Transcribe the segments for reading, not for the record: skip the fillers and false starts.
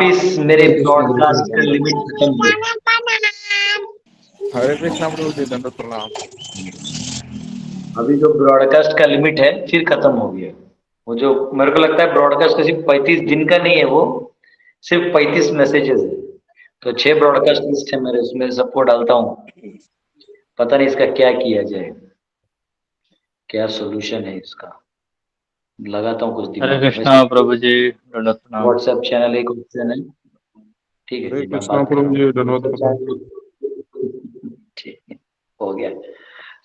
इस मेरे हरे कृष्णा गुरुजी ब्रॉडकास्ट का दंडवत लिमिट खत्म हो गया। हरे कृष्णा गुरुजी दंडवत प्रणाम। अभी जो ब्रॉडकास्ट का लिमिट है फिर खत्म हो गया। वो जो मेरे को लगता है ब्रॉडकास्ट का सिर्फ 35 दिन का नहीं है, वो सिर्फ 35 मैसेजेस है। तो 6 ब्रॉडकास्ट लिस्ट है मेरे, उसमें सबको डालता हूँ। पता नहीं इसका क्या किया जाए, क्या सोल्यूशन है इसका। लगाता हूँ कुछ हरे दिमाग। कृष्णा वैसे प्रभु जी, दंडवत प्रणाम। व्हाट्सएप चैनल एक ऑप्शन है, ठीक है हरे जी, मैं कृष्णा बात कर रहा गुरुजी हूँ दंडवत व्हाट्सएप प्रणाम। चैनल। ठीक है, हो गया,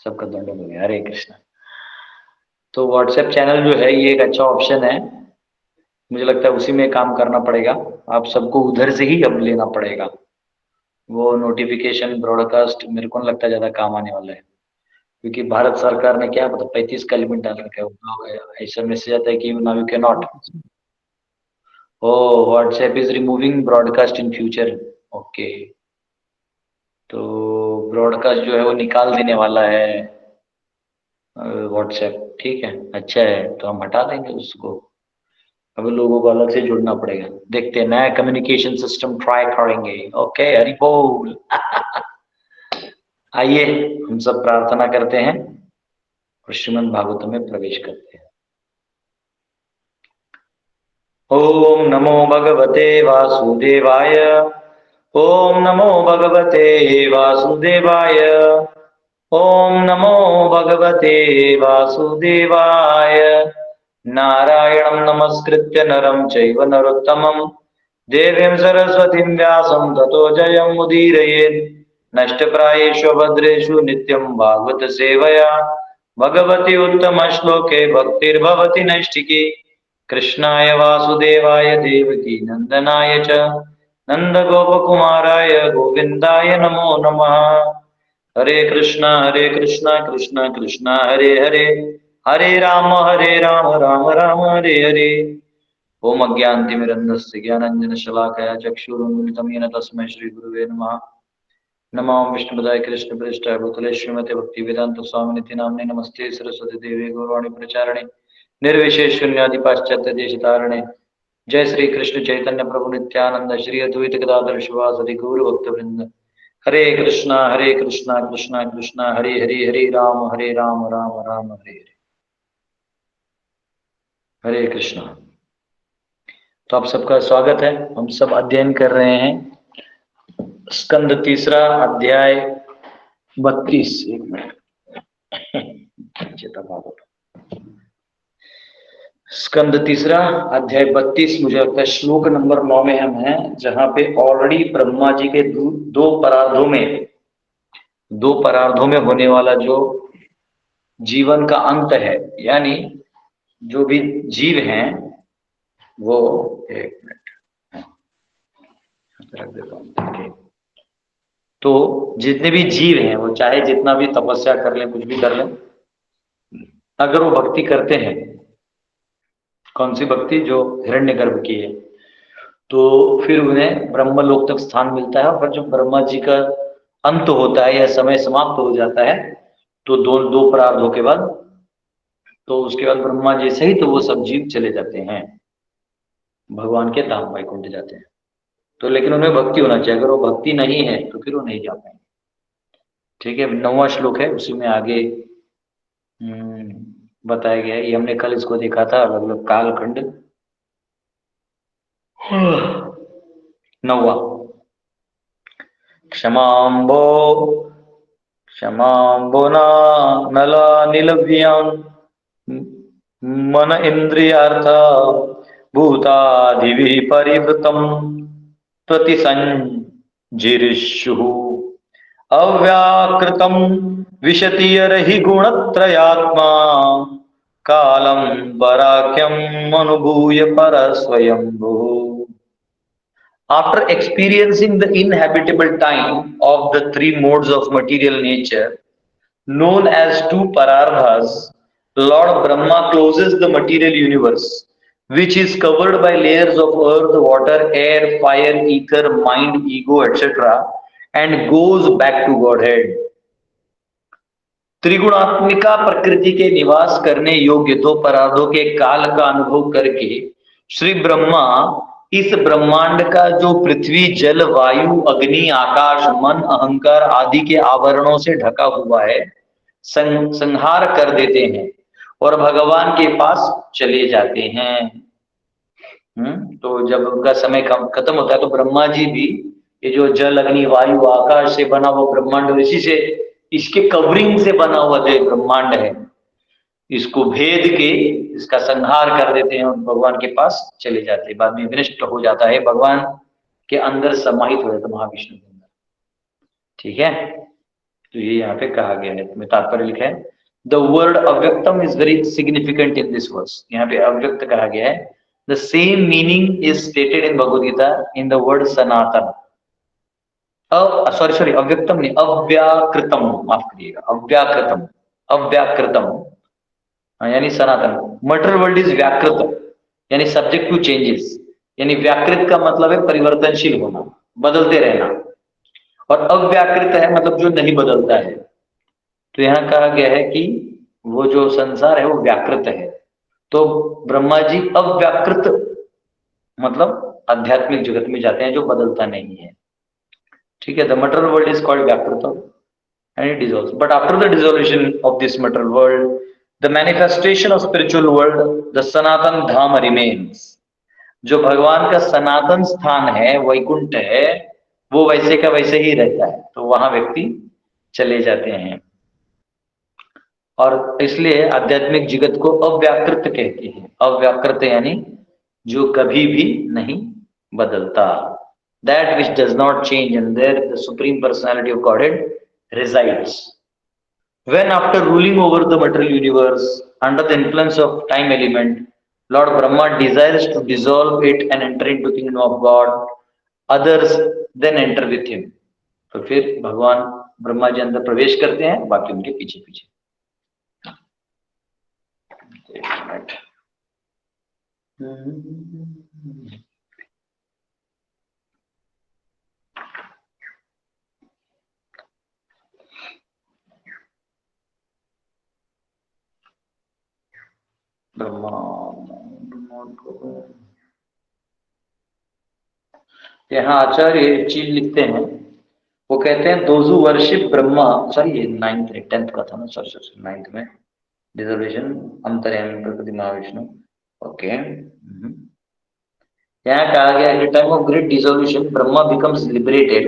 सबका दंडन हो गया। हरे कृष्णा। तो व्हाट्सएप चैनल जो है ये एक अच्छा ऑप्शन है, मुझे लगता है उसी में काम करना पड़ेगा। आप सबको उधर से ही अब लेना पड़ेगा। वो नोटिफिकेशन ब्रॉडकास्ट मेरे को नहीं लगता ज्यादा काम आने वाला है, क्योंकि भारत सरकार ने क्या पता 35 का लिमिट डाल रखा है। ऐसा मैसेज आता है कि now you can not. Oh, WhatsApp is removing broadcast in future. Okay, तो ब्रॉडकास्ट जो है वो निकाल देने वाला है व्हाट्सएप। ठीक है, अच्छा है, तो हम हटा देंगे उसको। अभी लोगों को अलग से जुड़ना पड़ेगा। देखते हैं, नया कम्युनिकेशन सिस्टम ट्राई करेंगे। ओके, हरि बोल। आइए हम सब प्रार्थना करते हैं और श्रीमद् भागवत में प्रवेश करते हैं। ओम नमो भगवते वासुदेवाय। ओम नमो भगवते वासुदेवाय। ओम नमो भगवते वासुदेवाय। नारायणं नमस्कृत्य नरं चैव नरोत्तमं देवीं सरस्वतीं व्यासं ततो जयमुदीरयेत्। नष्टप्रायेषु भद्रेषु नित्यं भागवत सेवया भगवति उत्तमश्लोके भक्तिर्भवति नैष्ठिकी। कृष्णाय वासुदेवाय देवकी नंदनाय च नंदगोपकुमाराय गोविन्दाय नमो नमः। हरे कृष्णा कृष्णा कृष्णा हरे हरे, हरे राम राम राम हरे हरे। ओम अज्ञानतिमिरन्धस्य ज्ञानाञ्जनशलाकया चक्षुरुन्मिलितं येन तस्मै श्रीगुरुवे नमः। नमो विष्णुपदाय कृष्णप्रेष्ठाय भूतले श्रीमते भक्तिवेदांत स्वामिनिति नाम्ने नमस्ते सरस्वती देवी गौरवाणी प्रचारणे निर्विशेष शून्यादि पाश्चात्य देश तारणे। जय श्री कृष्ण चैतन्य प्रभु नित्यानंद श्री अद्वैत गदाधर शिवासदि गौर भक्त वृंद। हरे कृष्णा कृष्णा कृष्णा हरे हरे, हरे राम राम राम हरे हरे। हरे कृष्णा। तो आप सबका स्वागत है। हम सब अध्ययन कर रहे हैं स्कंद तीसरा अध्याय 32। एक मिनट, स्कंद तीसरा अध्याय 32, मुझे लगता है श्लोक नंबर 9 में हम हैं, जहां पे ऑलरेडी ब्रह्मा जी के दो परार्धों में होने वाला जो जीवन का अंत है, यानी जो भी जीव हैं वो, एक मिनट रख देता हूं। तो जितने भी जीव हैं वो चाहे जितना भी तपस्या कर ले, कुछ भी कर ले, अगर वो भक्ति करते हैं, कौन सी भक्ति, जो हिरण्यगर्भ की है, तो फिर उन्हें ब्रह्मलोक तक स्थान मिलता है। और जब ब्रह्मा जी का अंत होता है या समय समाप्त हो जाता है, तो दो दो प्रार्धों के बाद, तो उसके बाद ब्रह्मा जी सहित तो वो सब जीव चले जाते हैं भगवान के धाम, वैकुंठ जाते हैं। तो लेकिन उनमें भक्ति होना चाहिए, अगर वो भक्ति नहीं है तो फिर वो नहीं जा पाएंगे। ठीक है, 9वां श्लोक है, उसी में आगे बताया गया है। ये हमने कल इसको देखा था, अलग अलग कालखंड। 9वां, क्षमाम्बो क्षमाम्बुना नला निलव्यं मन इंद्रियार्थ भूतादिभिः परिवृतं प्रतिसंजिरिष्युः अव्याकृतं विशति यर्हि गुणत्रयात्मा कालं पराख्यम् अनुभूय परस्वयंभुः। After experiencing the inhabitable time of the three modes of material nature, known as two parardhas, Lord Brahma closes the material universe, which is covered by layers of earth, water, air, fire, ether, mind, ego, etc., and goes back to Godhead. त्रिगुणात्मिका प्रकृति के निवास करने योग्य दो परार्धों के काल का अनुभव करके श्री ब्रह्मा इस ब्रह्मांड का जो पृथ्वी, जल, वायु, अग्नि, आकाश, मन, अहंकार आदि के आवरणों से ढका हुआ है, संहार कर देते हैं और भगवान के पास चले जाते हैं। तो जब उनका समय खत्म होता है तो ब्रह्मा जी भी ये जो जल, अग्नि, वायु, आकाश से बना हुआ ब्रह्मांड और इसी से इसके कवरिंग से बना हुआ जो ब्रह्मांड है, इसको भेद के इसका संहार कर देते हैं और भगवान के पास चले जाते हैं। बाद में विनष्ट हो जाता है, भगवान के अंदर समाहित हो जाता है, महाविष्णु के अंदर। ठीक है, तो ये यहाँ पे कहा गया है, में तात्पर्य लिखा है द वर्ड अव्यक्तम is very significant in this verse. यहाँ पे अव्यक्त कहा गया है। The same meaning is stated in Bhagavad Gita in the word सनातन। सॉरी अव्यक्तम नहीं, अव्याकृतम, माफ करिएगा, अव्याकृतम, अव्याकृतम यानी सनातन। मटेरियल वर्ल्ड इज व्याकृत यानी सब्जेक्ट टू चेंजेस, यानी व्याकृत का मतलब है परिवर्तनशील होना, बदलते रहना, और अव्याकृत है मतलब जो नहीं बदलता है। तो यहाँ कहा गया है कि वो जो संसार है वो व्याकृत है, तो ब्रह्मा जी अव्याकृत मतलब आध्यात्मिक जगत में जाते हैं जो बदलता नहीं है। ठीक है, the material world is called व्याकृत and it dissolves, but after the dissolution of this material world, the manifestation of spiritual world, the sanatan dham remains. जो भगवान का सनातन स्थान है, वैकुंठ है, वो वैसे का वैसे ही रहता है, तो वहां व्यक्ति चले जाते हैं। और इसलिए आध्यात्मिक जगत को अव्याकृत कहते हैं। अव्याकृत यानी जो कभी भी नहीं बदलता, that which does not change, and there the supreme personality of Godhead resides. When after ruling over the material universe under the influence of time element, Lord Brahma desires to dissolve it and enter into the kingdom of God, others then enter with him. तो फिर भगवान ब्रह्मा जी अंदर प्रवेश करते हैं, बाकी उनके पीछे पीछे। एक मिनट, यहाँ आचार्य एक चीज लिखते हैं, वो कहते हैं those who worship Brahma, sorry ये 10th का था ना, सॉरी 9th में डिसोल्यूशन अंतर्यामी प्रकृति महाविष्णु। ओके, यहाँ कहा गया at the time of great dissolution Brahma becomes liberated,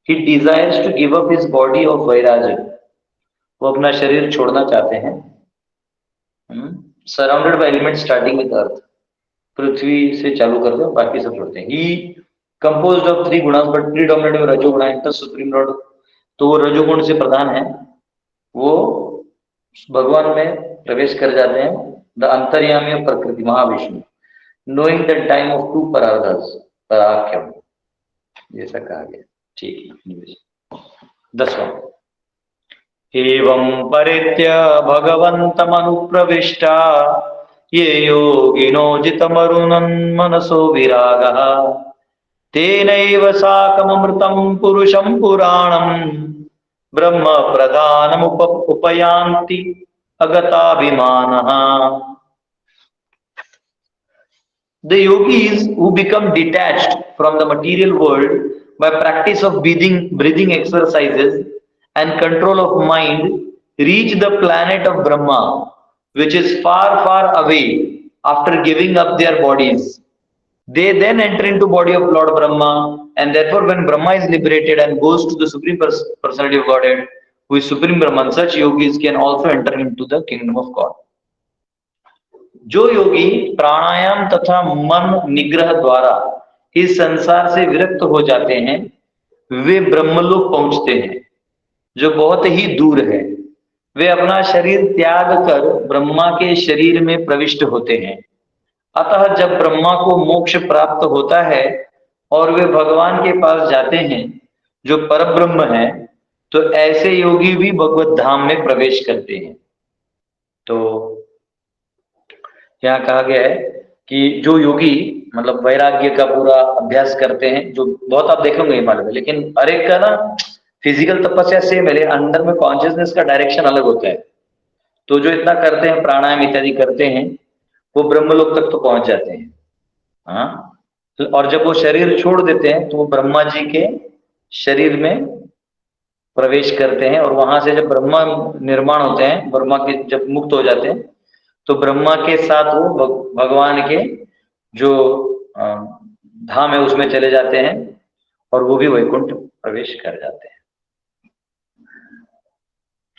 he desires to give up his body of वैराज। वो अपना शरीर छोड़ना चाहते हैं। Surrounded by element starting with earth, पृथ्वी से चालू कर दो, बाकी सब छोड़ते हैं। ही कंपोज्ड ऑफ 3 गुणास बट प्रीडोमिनेटिव रजोगुण एंटर सुप्रीम लॉर्ड, तो वो रजोगुण से प्रधान है, वो भगवान में प्रवेश कर जाते हैं। द अंतर्यामी ऑफ प्रकृति Mahavishnu, knowing the time of 2 परार्धस पराख्यम, जैसा कहा गया। ठीक है, 10वां एवं परित्य भगवन्तमनुप्रविष्टा ये योगिनो जितमरुणन् मनसो विरागः तेनैव साकममृतं पुरुषं पुराणं ब्रह्म प्रधानमुपयान्ति अगताभिमानः। The yogis who become detached from the material world by practice of breathing exercises and control of mind reach the planet of Brahma, which is far, far away after giving up their bodies. They then enter into body of Lord Brahma, and therefore when Brahma is liberated and goes to the Supreme Personality of Godhead, who is Supreme Brahman, such yogis can also enter into the kingdom of God. जो योगी प्राणायाम तथा मन निग्रह द्वारा इस संसार से विरक्त हो जाते हैं, वे ब्रह्मलोक पहुंचते हैं जो बहुत ही दूर है। वे अपना शरीर त्याग कर ब्रह्मा के शरीर में प्रविष्ट होते हैं। अतः जब ब्रह्मा को मोक्ष प्राप्त होता है और वे भगवान के पास जाते हैं जो परब्रह्म है, तो ऐसे योगी भी भगवत धाम में प्रवेश करते हैं। तो यहाँ कहा गया है कि जो योगी मतलब वैराग्य का पूरा अभ्यास करते हैं, जो बहुत आप देखेंगे हिमालय में, लेकिन हर एक का ना फिजिकल तपस्या सेम है, अंदर में कॉन्शियसनेस का डायरेक्शन अलग होता है। तो जो इतना करते हैं, प्राणायाम इत्यादि करते हैं, वो ब्रह्मलोक तक तो पहुंच जाते हैं। हाँ, और जब वो शरीर छोड़ देते हैं तो वो ब्रह्मा जी के शरीर में प्रवेश करते हैं, और वहां से जब ब्रह्मा निर्माण होते हैं, ब्रह्मा के जब मुक्त हो जाते हैं तो ब्रह्मा के साथ वो भगवान के जो धाम है उसमें चले जाते हैं, और वो भी वैकुंठ प्रवेश कर जाते हैं।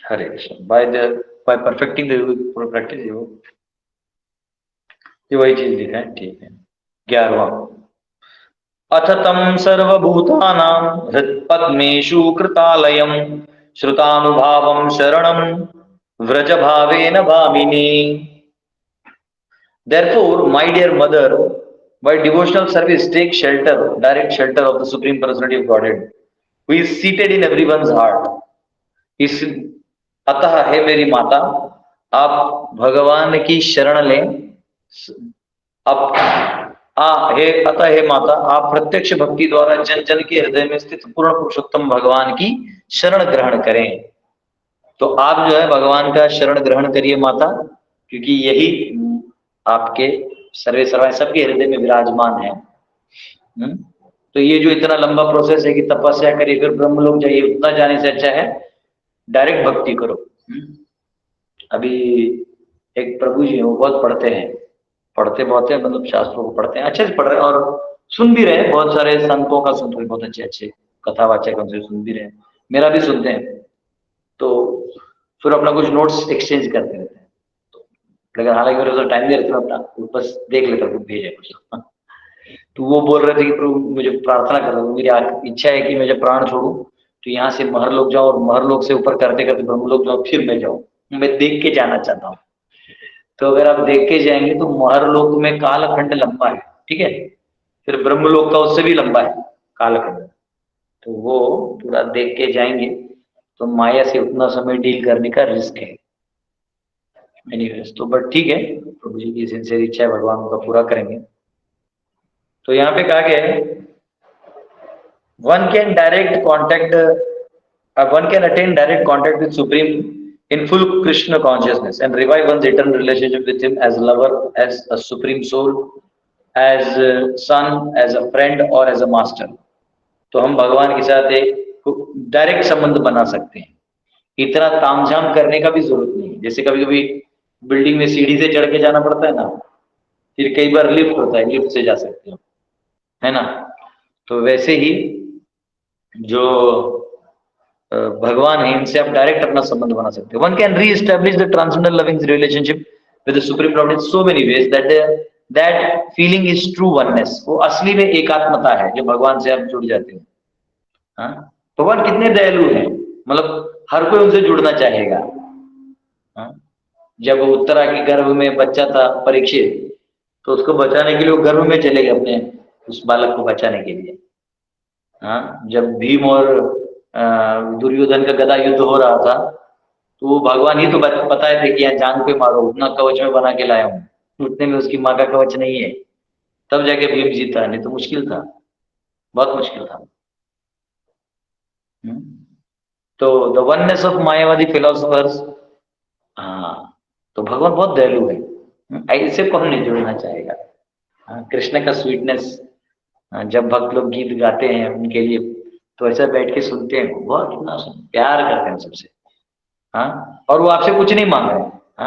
Hare Krishna. By perfecting the practice, ये वही चीज लिखा है। ठीक है। 11वां, अथ तम सर्वभूतानां हृत्पद्मेषु कृतालयं श्रुतानुभावं शरणं व्रजभावेन भामिनी। Therefore, my dear mother, by devotional service, take shelter, direct shelter of the Supreme Personality of Godhead, who is seated in everyone's heart. इस अतः हे मेरी माता, आप भगवान की शरण लें। आप हे अतः हे माता, आप प्रत्यक्ष भक्ति द्वारा जन जन के हृदय में स्थित पूर्ण पुरुषोत्तम भगवान की शरण ग्रहण करें। तो आप जो है भगवान का शरण ग्रहण करिए माता, क्योंकि यही आपके सर्वे सर्वाय सबके हृदय में विराजमान है। तो ये जो इतना लंबा प्रोसेस है कि तपस्या करिए फिर ब्रह्मलोक जाइए, उतना जाने से अच्छा है डायरेक्ट भक्ति करो। अभी एक प्रभु जी हैं, वो बहुत पढ़ते बहुत है, मतलब शास्त्रों को पढ़ते हैं, अच्छे से पढ़ रहे हैं और सुन भी रहे हैं। बहुत सारे संतों का सुन रहे, बहुत अच्छे अच्छे कथावाचक उनसे सुन भी रहे हैं, मेरा भी सुनते हैं। तो फिर अपना कुछ नोट्स एक्सचेंज करते रहते हैं। लेकिन हालांकि मेरे को टाइम दे रहे थे, अपना बस देख लेता कुछ भेजे कुछ। तो वो बोल रहे थे कि प्रभु मुझे प्रार्थना कर दो, मेरी इच्छा है कि मैं जब प्राण छोड़ूं तो यहाँ से महरलोक जाऊं, और महरलोक से ऊपर करते करते ब्रह्मलोक जाऊं, फिर मैं जाऊं। मैं देख के जाना चाहता हूँ। तो अगर आप देख के जाएंगे तो महरलोक में कालखंड लंबा है, ठीक है, फिर ब्रह्मलोक का उससे भी लंबा है कालखंड। तो वो पूरा देख के जाएंगे तो माया से उतना समय डील करने का रिस्क है। एनीवेज, तो बट ठीक है, प्रभु जी की सिंसियर इच्छा है, भगवान उनका पूरा करेंगे। तो यहाँ पे कहा गया है, one can attain direct contact with Supreme in full Krishna consciousness and revive one's eternal relationship with him as lover, as a supreme soul, as a son, as a friend or as a master. तो हम भगवान के साथ एक direct संबंध बना सकते हैं। इतना तामझाम करने का भी जरूरत नहीं है। जैसे कभी कभी बिल्डिंग में सीढ़ी से चढ़ के जाना पड़ता है ना, फिर कई बार लिफ्ट होता है, लिफ्ट से जा सकते हो, है ना। तो वैसे ही जो भगवान है, इनसे आप डायरेक्ट अपना संबंध बना सकते हो। One can reestablish the transcendental loving relationship with the supreme lord in so many ways that feeling is true oneness. वो असली में एकात्मता है जो भगवान से आप जुड़ जाते हो। भगवान कितने दयालु हैं, मतलब हर कोई उनसे जुड़ना चाहेगा। जब उत्तरा के गर्भ में बच्चा था परीक्षित, तो उसको बचाने के लिए वो गर्भ में चले गए अपने उस बालक को बचाने के लिए। जब भीम और दुर्योधन का गदा युद्ध हो रहा था, तो वो भगवान ही तो बताए थे कि यहाँ जांग पे मारो, उतना कवच में बना के लाया हूँ, उतने में उसकी माँ का कवच नहीं है, तब जाके भीम जीता, नहीं तो मुश्किल था, बहुत मुश्किल था। तो द वननेस ऑफ मायावादी फिलोसफर्स, तो भगवान बहुत दयालु है, ऐसे कौन नहीं जुड़ना चाहेगा। कृष्ण का स्वीटनेस, जब भक्त लोग गीत गाते हैं उनके लिए, तो ऐसा बैठ के सुनते हैं, बहुत कितना प्यार करते हैं सबसे। और वो आपसे कुछ नहीं मांग रहे,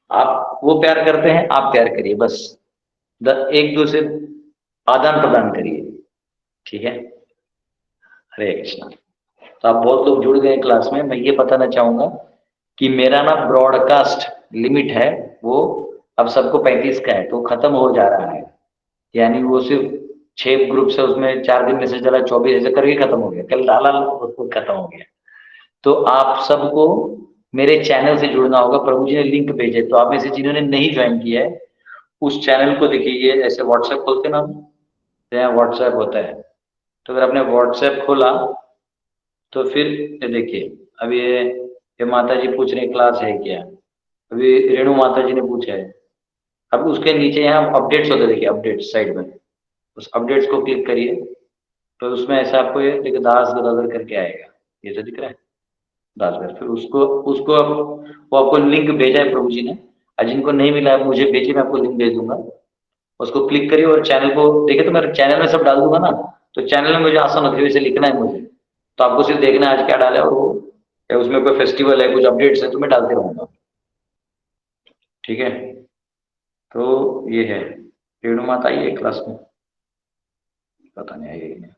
आप वो प्यार करते हैं, आप प्यार करिए, बस एक दूसरे आदान प्रदान करिए, ठीक है। हरे कृष्णा। तो आप बहुत लोग जुड़ गए क्लास में। मैं ये बताना चाहूंगा कि मेरा ना ब्रॉडकास्ट लिमिट है, वो अब सबको 35 का है, तो खत्म हो जा रहा है। यानी वो सिर्फ 6 ग्रुप से, उसमें 4 दिन मैसेज डाला, 24 ऐसे करके खत्म हो गया, कल डाला उसको खत्म हो गया। तो आप सबको मेरे चैनल से जुड़ना होगा। प्रभु जी ने लिंक भेजे, तो आप में से जिन्होंने नहीं ज्वाइन किया है उस चैनल को देखिए। ऐसे व्हाट्सएप खोलते ना, तो यहाँ व्हाट्सएप होता है, तो अगर आपने व्हाट्सएप खोला तो फिर ये देखिए, अब ये माता जी पूछ रहे क्लास है क्या, अभी रेणु माता जी ने पूछा है। अब उसके नीचे यहाँ अपडेट्स होते, देखिए अपडेट्स साइड में, उस अपडेट्स को क्लिक करिए, तो उसमें ऐसा आपको ये देखिए दास गदाधर करके आएगा, ये तो दिख रहा है दासगढ़। फिर उसको वो आपको लिंक भेजा है प्रभु जी ने, और जिनको नहीं मिला है मुझे भेजिए, मैं आपको लिंक भेज दूंगा। उसको क्लिक करिए और चैनल को देखिए, तो मैं चैनल में सब डाल दूंगा ना, तो चैनल में मुझे आसान होती है, वैसे लिखना है मुझे, तो आपको सिर्फ देखना है आज क्या डाला है, और वो या उसमें कोई फेस्टिवल है, कुछ अपडेट्स है, तो मैं डालते रहूंगा। ठीक है, तो ये है। रेणु माता आई है क्लास में? पता नहीं आई है कि नहीं।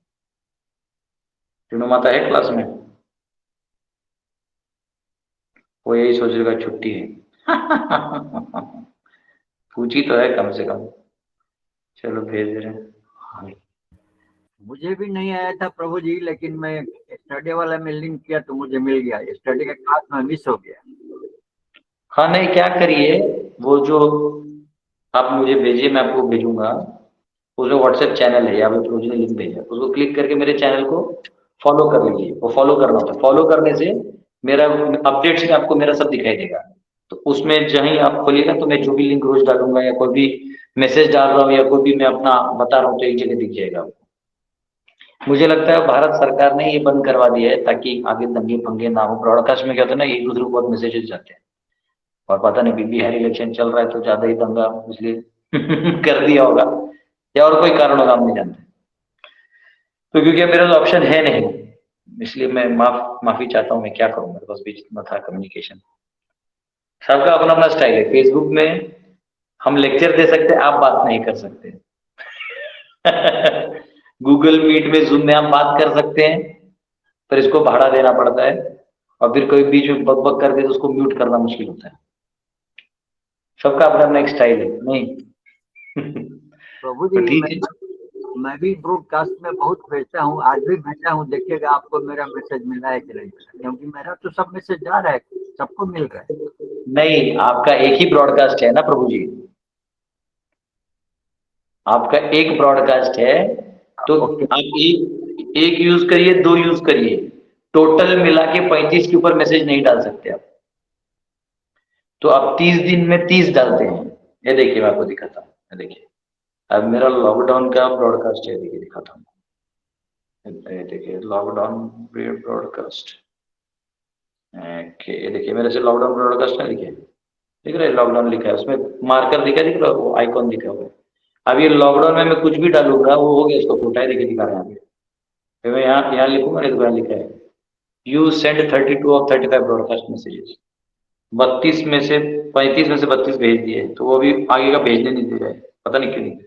रेणु माता है क्लास में? वो यही सोच रहा छुट्टी है। पूछी तो है कम से कम। चलो भेज रहे हैं। हाँ। मुझे भी नहीं आया था प्रभु जी, लेकिन मैं स्टडी वाला में लिंक किया तो मुझे मिल गया। स्टडी का क्लास में मिस हो गया। हाँ नहीं, क्या करिए, वो जो आप मुझे भेजिए, मैं आपको भेजूंगा, उसमें व्हाट्सएप चैनल है, या फिर मुझे लिंक भेजा, उसको क्लिक करके मेरे चैनल को फॉलो कर लीजिए। वो फॉलो करना होता है, फॉलो करने से मेरा अपडेट्स में आपको मेरा सब दिखाई देगा। तो उसमें जहीं आप खोलिएगा तो मैं जो भी लिंक रोज डालूंगा, या कोई भी मैसेज डाल रहा हूँ, या कोई भी मैं अपना बता रहा हूँ, तो एक जगह दिख जाएगा आपको। मुझे लगता है भारत सरकार ने ये बंद करवा दिया है ताकि आगे दंगे पंगे ना हो। ब्रॉडकास्ट में क्या होता है ना, एक दूसरे को बहुत मैसेजेस जाते हैं, और पता नहीं बिहार इलेक्शन चल रहा है तो ज्यादा ही दंगा इसलिए कर दिया होगा, या और कोई कारण होगा, हम नहीं जानते। तो क्योंकि अब मेरा तो ऑप्शन है नहीं, इसलिए मैं माफी चाहता हूँ। मैं क्या करूँ, मेरे पास बीच में था कम्युनिकेशन। सबका अपना अपना स्टाइल है। फेसबुक में हम लेक्चर दे सकते हैं, आप बात नहीं कर सकते। गूगल मीट में, जूम में हम बात कर सकते हैं, पर इसको भाड़ा देना पड़ता है, और फिर कोई बीच में बक बक कर दे तो उसको म्यूट करना मुश्किल होता है। सबका अपना अपना एक स्टाइल है, नहीं? प्रभु तो जी ठीक है। मैं भी ब्रॉडकास्ट में बहुत भेजता हूँ, आज भी भेजा हूँ। देखिएगा आपको मेरा मैसेज मिला है कि नहीं मिला, क्योंकि मेरा तो सब मैसेज जा रहा है, सबको मिल रहा है। नहीं, आपका एक ही ब्रॉडकास्ट है ना प्रभु जी, आपका एक ब्रॉडकास्ट है, तो आप एक यूज करिए, दो यूज करिए, टोटल मिला के 35 के ऊपर मैसेज नहीं डाल सकते आप। तो आप 30 दिन में 30 डालते हैं। ये देखिए, मैं आपको दिखाता हूँ, ये देखिए, अब मेरा लॉकडाउन का ब्रॉडकास्ट है, देखिए दिखाता हूँ। ये देखिए लॉकडाउन ब्रॉडकास्ट, ये देखिए मेरे से लॉकडाउन ब्रॉडकास्ट है, देखिए दिख रहा है, लॉकडाउन लिखा है, उसमें मार्कर दिखा, दिख रहा है, वो आइकॉन दिखा हुआ है। अब ये लॉकडाउन में मैं कुछ भी डालूंगा वो हो गया, इसको फोटा है, देखिए दिखा रहा है। फिर मैं यहाँ लिखूंगा, नहीं तो यहाँ लिखा है, you send 32 of 35 broadcast messages. 32 में से 35 में से 32 भेज दिए, तो वो अभी आगे का भेजने नहीं दे रहा है, पता नहीं क्यों नहीं दे रहा।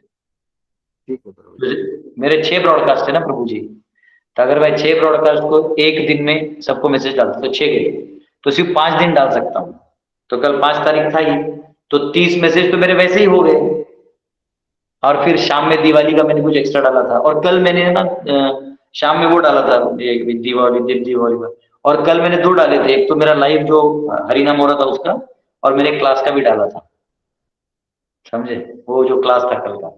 ठीक है प्रभु जी। मेरे 6 ब्रॉडकास्ट है ना प्रभु जी, तो अगर मैं 6 ब्रॉडकास्ट को एक दिन में सबको मैसेज डालता तो 6 गए, तो सिर्फ 5 दिन डाल सकता हूँ। तो कल 5 तारीख था ही, तो 30 मैसेज तो मेरे वैसे ही हो गए। और फिर शाम में दिवाली का मैंने कुछ एक्स्ट्रा डाला था, और कल मैंने ना शाम में वो डाला था, दिवाली दिवाली का। और कल मैंने 2 डाले थे, एक तो मेरा लाइव जो हरिनाम हो रहा था उसका, और मैंने क्लास का भी डाला था, समझे, वो जो क्लास था कल का।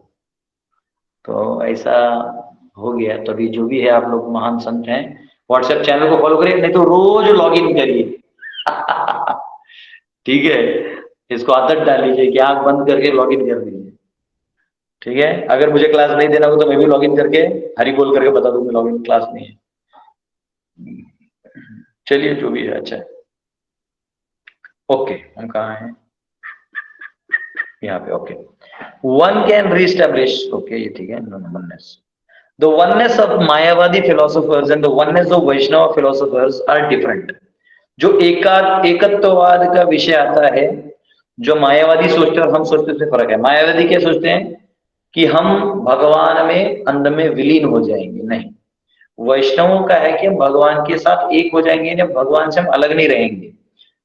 तो ऐसा हो गया। तो अभी जो भी है, आप लोग महान संत हैं, व्हाट्सएप चैनल को फॉलो करिए, नहीं तो रोज लॉग इन करिए। ठीक है, इसको आदत डाल लीजिए कि आंख बंद करके लॉग इन कर दीजिए। ठीक है, अगर मुझे क्लास नहीं देना हो तो मैं भी लॉग इन करके हरी बोल करके बता दूंगा लॉग इन क्लास नहीं है। चलिए जो भी है, अच्छा है। ओके, हम कहाँ हैं? यहाँ पे। Okay, one can re-establish, okay ये ठीक है, oneness. The oneness of Mayavadi philosophers and the oneness of Vaishnava philosophers are different. जो एकत्ववाद का विषय आता है, जो मायावादी सोचते हैं और हम सोचते हैं उसमें फर्क है। मायावादी क्या सोचते हैं कि हम भगवान में अंध में विलीन हो जाएंगे, नहीं। वैष्णवों का है कि हम भगवान के साथ एक हो जाएंगे, जब भगवान से हम अलग नहीं रहेंगे।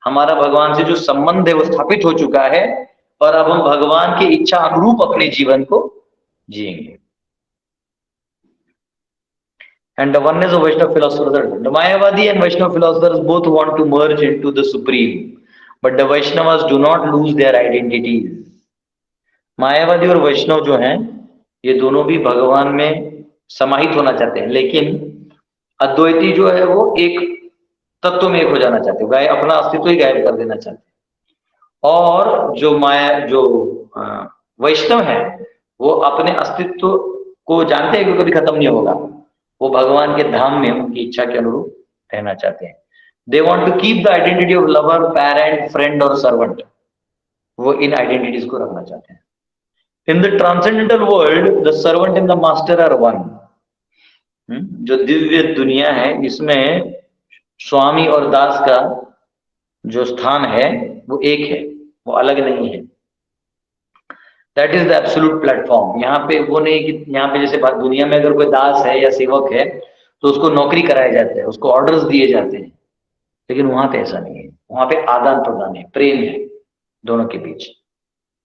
हमारा भगवान से जो संबंध है वो स्थापित हो चुका है, और अब हम भगवान की इच्छा अनुरूप अपने जीवन को जिएंगे। And the oneness of Vaishnava philosophers, the Mayavadi and Vaishnava philosophers both want to merge into the supreme, but the Vaishnavas do not lose their identities. मायावादी और वैष्णव जो हैं, ये दोनों भी भगवान में समाहित होना चाहते हैं, लेकिन अद्वैती जो है वो एक तत्व में एक हो जाना चाहते हैं, अपना अस्तित्व ही गायब कर देना चाहते हैं। और जो वैष्णव है, वो अपने अस्तित्व को जानते हैं कि कभी खत्म नहीं होगा, वो भगवान के धाम में उनकी इच्छा के अनुरूप रहना चाहते हैं। They want to keep the identity of lover, parent, friend और सर्वेंट। वो इन आइडेंटिटीज को रखना चाहते हैं। In the transcendental world the servant and the master are one. जो दिव्य दुनिया है इसमें स्वामी और दास का जो स्थान है वो एक है, वो अलग नहीं है। That is the absolute platform. यहाँ पे वो नहीं कि यहाँ पे जैसे दुनिया में अगर कोई दास है या सेवक है तो उसको नौकरी कराया जाता है, उसको ऑर्डर्स दिए जाते हैं, लेकिन वहां पे ऐसा नहीं है। वहां पे आदान प्रदान है, प्रेम है दोनों के बीच।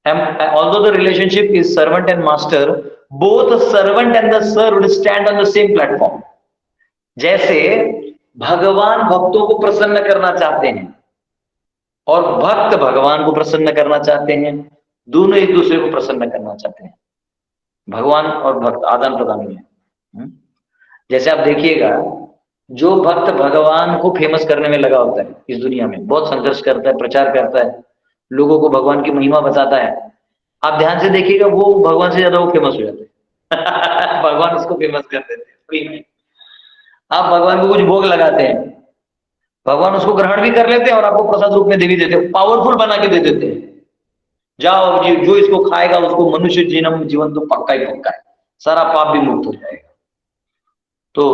Although the relationship is servant and master, both the servant and the served stand on the same platform. जैसे भगवान भक्तों को प्रसन्न करना चाहते हैं और भक्त भगवान को प्रसन्न करना चाहते हैं, दोनों एक दूसरे को प्रसन्न करना चाहते हैं। भगवान और भक्त आदान प्रदान है। जैसे आप देखिएगा, जो भक्त भगवान को फेमस करने में लगा होता है, इस दुनिया में बहुत संघर्ष करता है, प्रचार करता है, लोगों को भगवान की महिमा बताता है, आप ध्यान से देखिएगा वो भगवान से ज्यादा वो फेमस हो जाते हैं। भगवान उसको फेमस कर देते हैं फ्री में। आप भगवान को कुछ भोग लगाते हैं, भगवान उसको ग्रहण भी कर लेते हैं और आपको प्रसाद रूप में दे भी देते हैं, पावरफुल बना के दे देते हैं। जाओ जो इसको खाएगा उसको मनुष्य जीवन तो पक्का ही पक्का है, सारा पाप भी मुक्त हो जाएगा। तो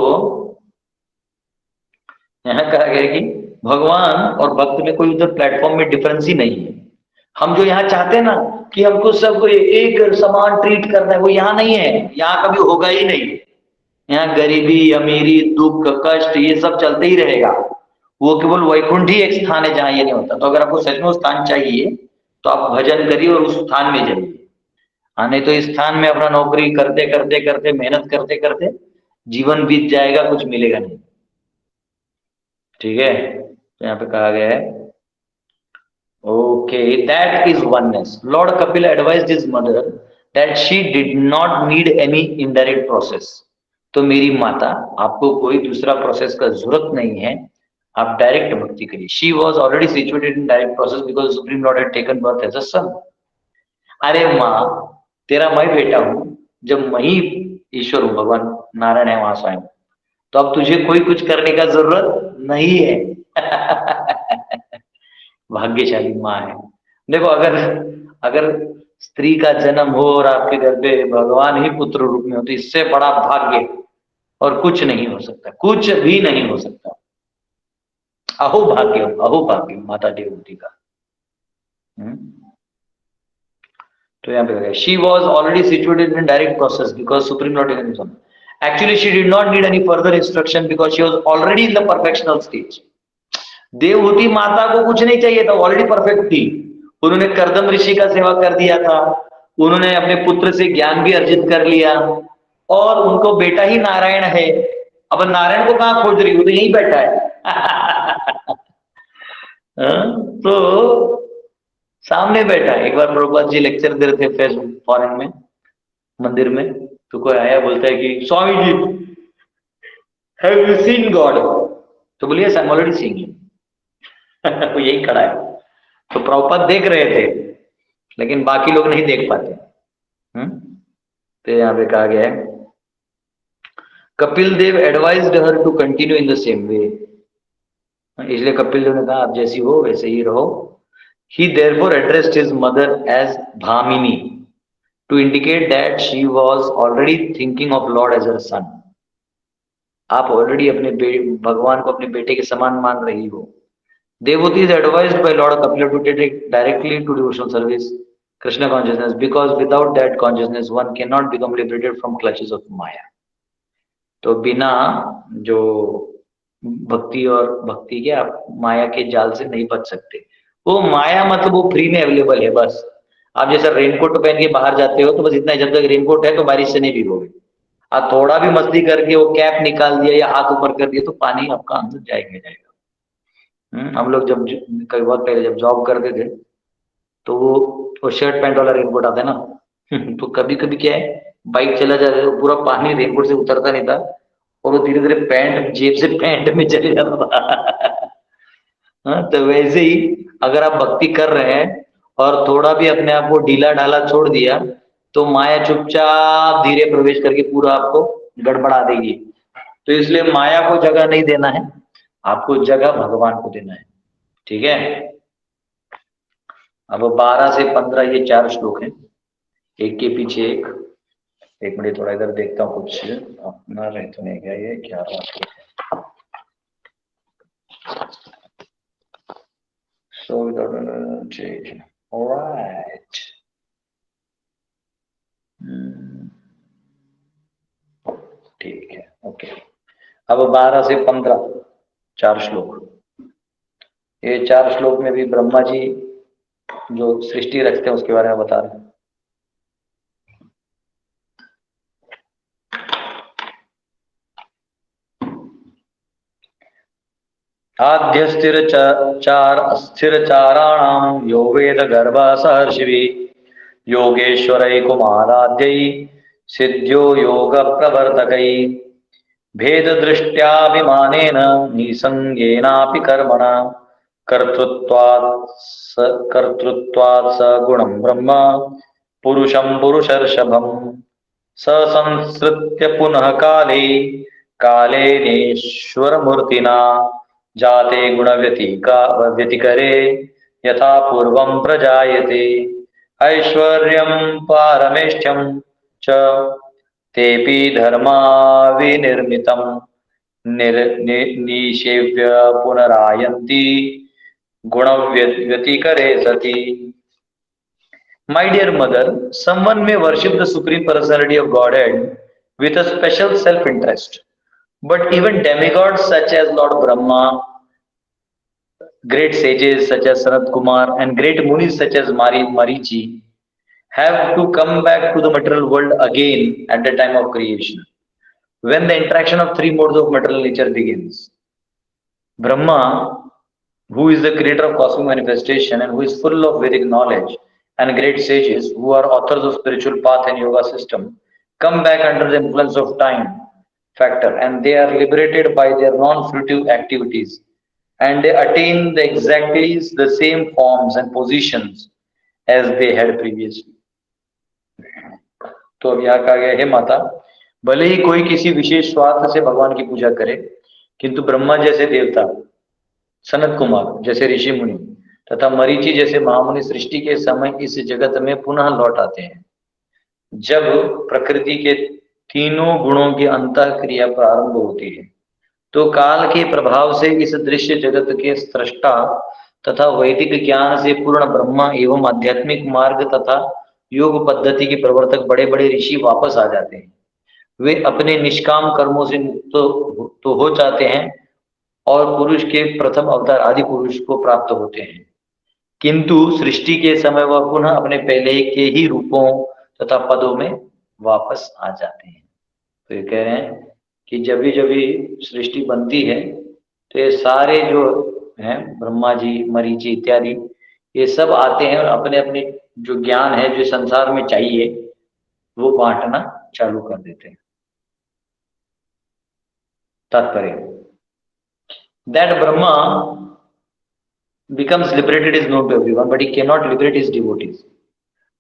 यहाँ कहा गया कि भगवान और भक्त में कोई उधर प्लेटफॉर्म में डिफरेंस ही नहीं है। हम जो यहाँ चाहते हैं ना कि हमको सबको एक समान ट्रीट करना है, वो यहाँ नहीं है, यहाँ कभी होगा ही नहीं। यहाँ गरीबी, अमीरी, दुख, कष्ट ये सब चलते ही रहेगा। वो केवल वैकुंठ ही एक स्थान है जहाँ ये नहीं होता। तो अगर आपको सच में स्थान चाहिए तो आप भजन करिए और उस स्थान में जाइए। नहीं तो इस स्थान में अपना नौकरी करते करते करते मेहनत करते करते जीवन बीत जाएगा, कुछ मिलेगा नहीं। ठीक है, तो यहाँ पे कहा गया है okay, that is oneness. Lord Kapil advised his mother that she did not need any indirect process. तो मेरी माता, आपको कोई दूसरा प्रोसेस का जरूरत नहीं है, आप डायरेक्ट भक्ति करिए। She was already situated in direct process because Supreme Lord had taken birth as a son. अरे माँ, तेरा मैं बेटा हूं, जब मैं ही ईश्वर हूं, भगवान नारायण है वहां स्वयं, तो अब तुझे कोई कुछ करने का जरूरत नहीं है। भाग्यशाली माँ है। देखो, अगर स्त्री का जन्म हो और आपके घर पे भगवान ही पुत्र रूप में हो तो इससे बड़ा भाग्य और कुछ नहीं हो सकता, कुछ भी नहीं हो सकता। अहो भाग्य माता देवती का। तो यहाँ पे she was already situated in direct process because supreme lord is in son. Actually she did not need any further instruction because she was already in the perfectional stage. Devahuti माता को कुछ नहीं चाहिए था, ऑलरेडी परफेक्ट थी। उन्होंने कर्दम ऋषि का सेवा कर दिया था, उन्होंने अपने पुत्र से ज्ञान भी अर्जित कर लिया और उनको बेटा ही नारायण है। अब नारायण को कहाँ खोज रही, वो तो यहीं बैठा है। तो सामने बैठा है। एक बार प्रभुपाद जी लेक्चर दे रहे थे फेसबुक फॉरेन में, मंदिर में, तो कोई आया बोलता है कि Swami ji have you seen God? तो बोलिए I am already seeing him. वो यही खड़ा है। तो प्रभुपाद देख रहे थे लेकिन बाकी लोग नहीं देख पाते। तो यहाँ पे कहा गया है Kapil Dev advised her to continue in the same way. इसलिए कपिल देव ने कहा आप जैसी हो वैसे ही रहो। He therefore addressed his mother as Bhamini to indicate that she was already thinking of Lord as her son. आप ऑलरेडी अपने भगवान को अपने बेटे के समान मान रही हो। Devotee is advised by Lord Kapila to take directly to devotional service, Krishna consciousness, because without that consciousness one cannot become liberated from clutches of Maya. तो बिना जो भक्ति और भक्ति के आप माया के जाल से नहीं बच सकते। वो माया मतलब वो फ्री में अवेलेबल है। बस आप जैसा रेनकोट पहन के बाहर जाते हो तो बस इतना, जब तक रेनकोट है तो बारिश से नहीं भीगोगे। आप थोड़ा भी मस्ती करके वो कैप निकाल दिया या हाथ ऊपर कर दिया तो पानी आपका अंदर जाएगा। हम लोग जब कई बहुत पहले जब जॉब करते थे तो वो शर्ट पैंट वाला रेनकोट आता है ना, तो कभी कभी क्या है बाइक चला जाता है पूरा पानी रेनकोट से उतरता नहीं था और वो धीरे धीरे पैंट जेब से पैंट में चले जाता था। तो वैसे ही अगर आप भक्ति कर रहे हैं और थोड़ा भी अपने आप को ढीला ढाला छोड़ दिया तो माया चुपचाप धीरे प्रवेश करके पूरा आपको गड़बड़ा देगी। तो इसलिए माया को जगह नहीं देना है, आपको जगह भगवान को देना है। ठीक है, अब 12 से 15 ये 4 श्लोक हैं। एक के पीछे एक मिनट थोड़ा इधर देखता हूँ, कुछ अपना रह तो नहीं गया ये, क्या बात है। So without change, all right. ठीक है, ओके। अब 12 से 15 4 श्लोक। ये 4 श्लोक में भी ब्रह्मा जी जो सृष्टि रखते हैं उसके बारे में बता रहे हैं। आद्य स्थिर चार अस्थिर चाराणाम यो वेद गर्भ सहर्षिभि योगेश्वरै कुमाराद्यै सिद्ध्यो योग प्रवर्तकै भेद दृष्ट्याभिमानेन निसंगेनापि कर्मणा कर्तृत्वात् स गुणं ब्रह्म पुरुषं पुरुषर्षभम् स संसृत्य पुनः काले कालेनेश्वरमूर्तिना जाते गुण व्यतिकरे यथा पूर्वं प्रजायते ऐश्वर्यं पारमेष्ठ्यं च तेपि धर्मा विनिर्मितं निषेव्य पुनरायन्ति गुण व्यतिकरे सति। My dear mother, someone may worship the supreme personality of Godhead with a special self-interest, but even demigods such as Lord Brahma, great sages such as Sanat Kumar, and great munis such as Marichi have to come back to the material world again at the time of creation, when the interaction of 3 modes of material nature begins. Brahma, who is the creator of cosmic manifestation and who is full of Vedic knowledge, and great sages who are authors of spiritual path and yoga system, come back under the influence of time factor, and they are liberated by their non-fruitive activities, and they attain exactly the same forms and positions as they had previously. तो अब यहाँ कहा गया, हे माता, भले ही कोई किसी विशेष स्वार्थ से भगवान की पूजा करे, किंतु ब्रह्मा जैसे देवता, सनत कुमार जैसे ऋषि मुनि तथा मरीचि जैसे महामुनि सृष्टि के समय इस जगत में पुनः लौट आते हैं। जब प्रकृति के तीनों गुणों की अंतः क्रिया प्रारंभ होती है, तो काल के प्रभाव से इस दृश्य जगत के सृष्टा तथा वैदिक ज्ञान से पूर्ण ब्रह्मा एवं आध्यात्मिक मार्ग तथा योग पद्धति के प्रवर्तक बड़े बड़े ऋषि वापस आ जाते हैं। वे अपने निष्काम कर्मों से मुक्त तो हो जाते हैं और पुरुष के प्रथम अवतार आदि पुरुष को प्राप्त होते हैं, किंतु सृष्टि के समय वह पुनः अपने पहले के ही रूपों तथा पदों में वापस आ जाते हैं। तो ये कह रहे हैं कि जब भी सृष्टि बनती है तो ये सारे जो हैं ब्रह्मा जी, मरीचि इत्यादि, ये सब आते हैं और अपने अपने जो ज्ञान है जो संसार में चाहिए वो बांटना चालू कर देते हैं। तात्पर्य, that Brahma becomes liberated is known to everyone, but he cannot liberate his devotees.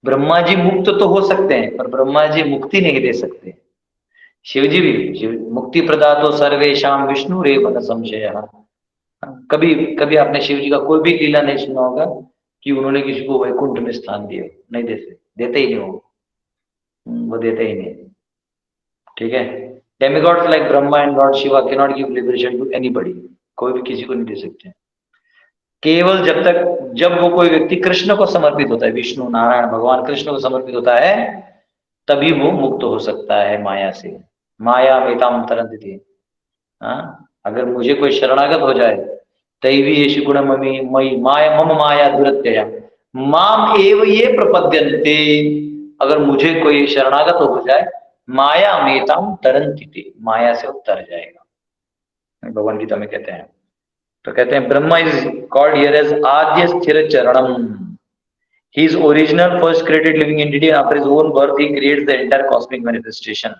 Brahma ji मुक्त तो हो सकते हैं पर ब्रह्मा जी मुक्ति नहीं दे सकते। शिव जी भी मुक्ति प्रदातो सर्वेशाम विष्णु रेव न संशय। कभी आपने शिव जी का कोई भी लीला नहीं सुना होगा कि उन्होंने किसी को वैकुंठ में स्थान दिया, नहीं देते ही नहीं वो देते ही नहीं। ठीक है, demigods like Brahma and lord Shiva can not give liberation to anybody, कोई भी किसी को नहीं दे सकते। केवल जब वो कोई व्यक्ति कृष्ण को समर्पित होता है, विष्णु नारायण भगवान कृष्ण को समर्पित होता है, तभी वो मुक्त हो सकता है माया से। माया मेताम तरंती। अगर मुझे कोई शरणागत हो जाए, दैवी येषु गुणमयि मयि माया मम माया दुरत्यया माम एव ये प्रपद्यन्ते। अगर मुझे कोई शरणागत हो जाए, माया मेताम तरंती, माया से उतर जाएगा, भगवान गीता में कहते हैं। तो कहते हैं Brahma is called here as आद्य स्थिर चरणम। He is original first created living entity. After his own birth he creates the entire cosmic manifestation.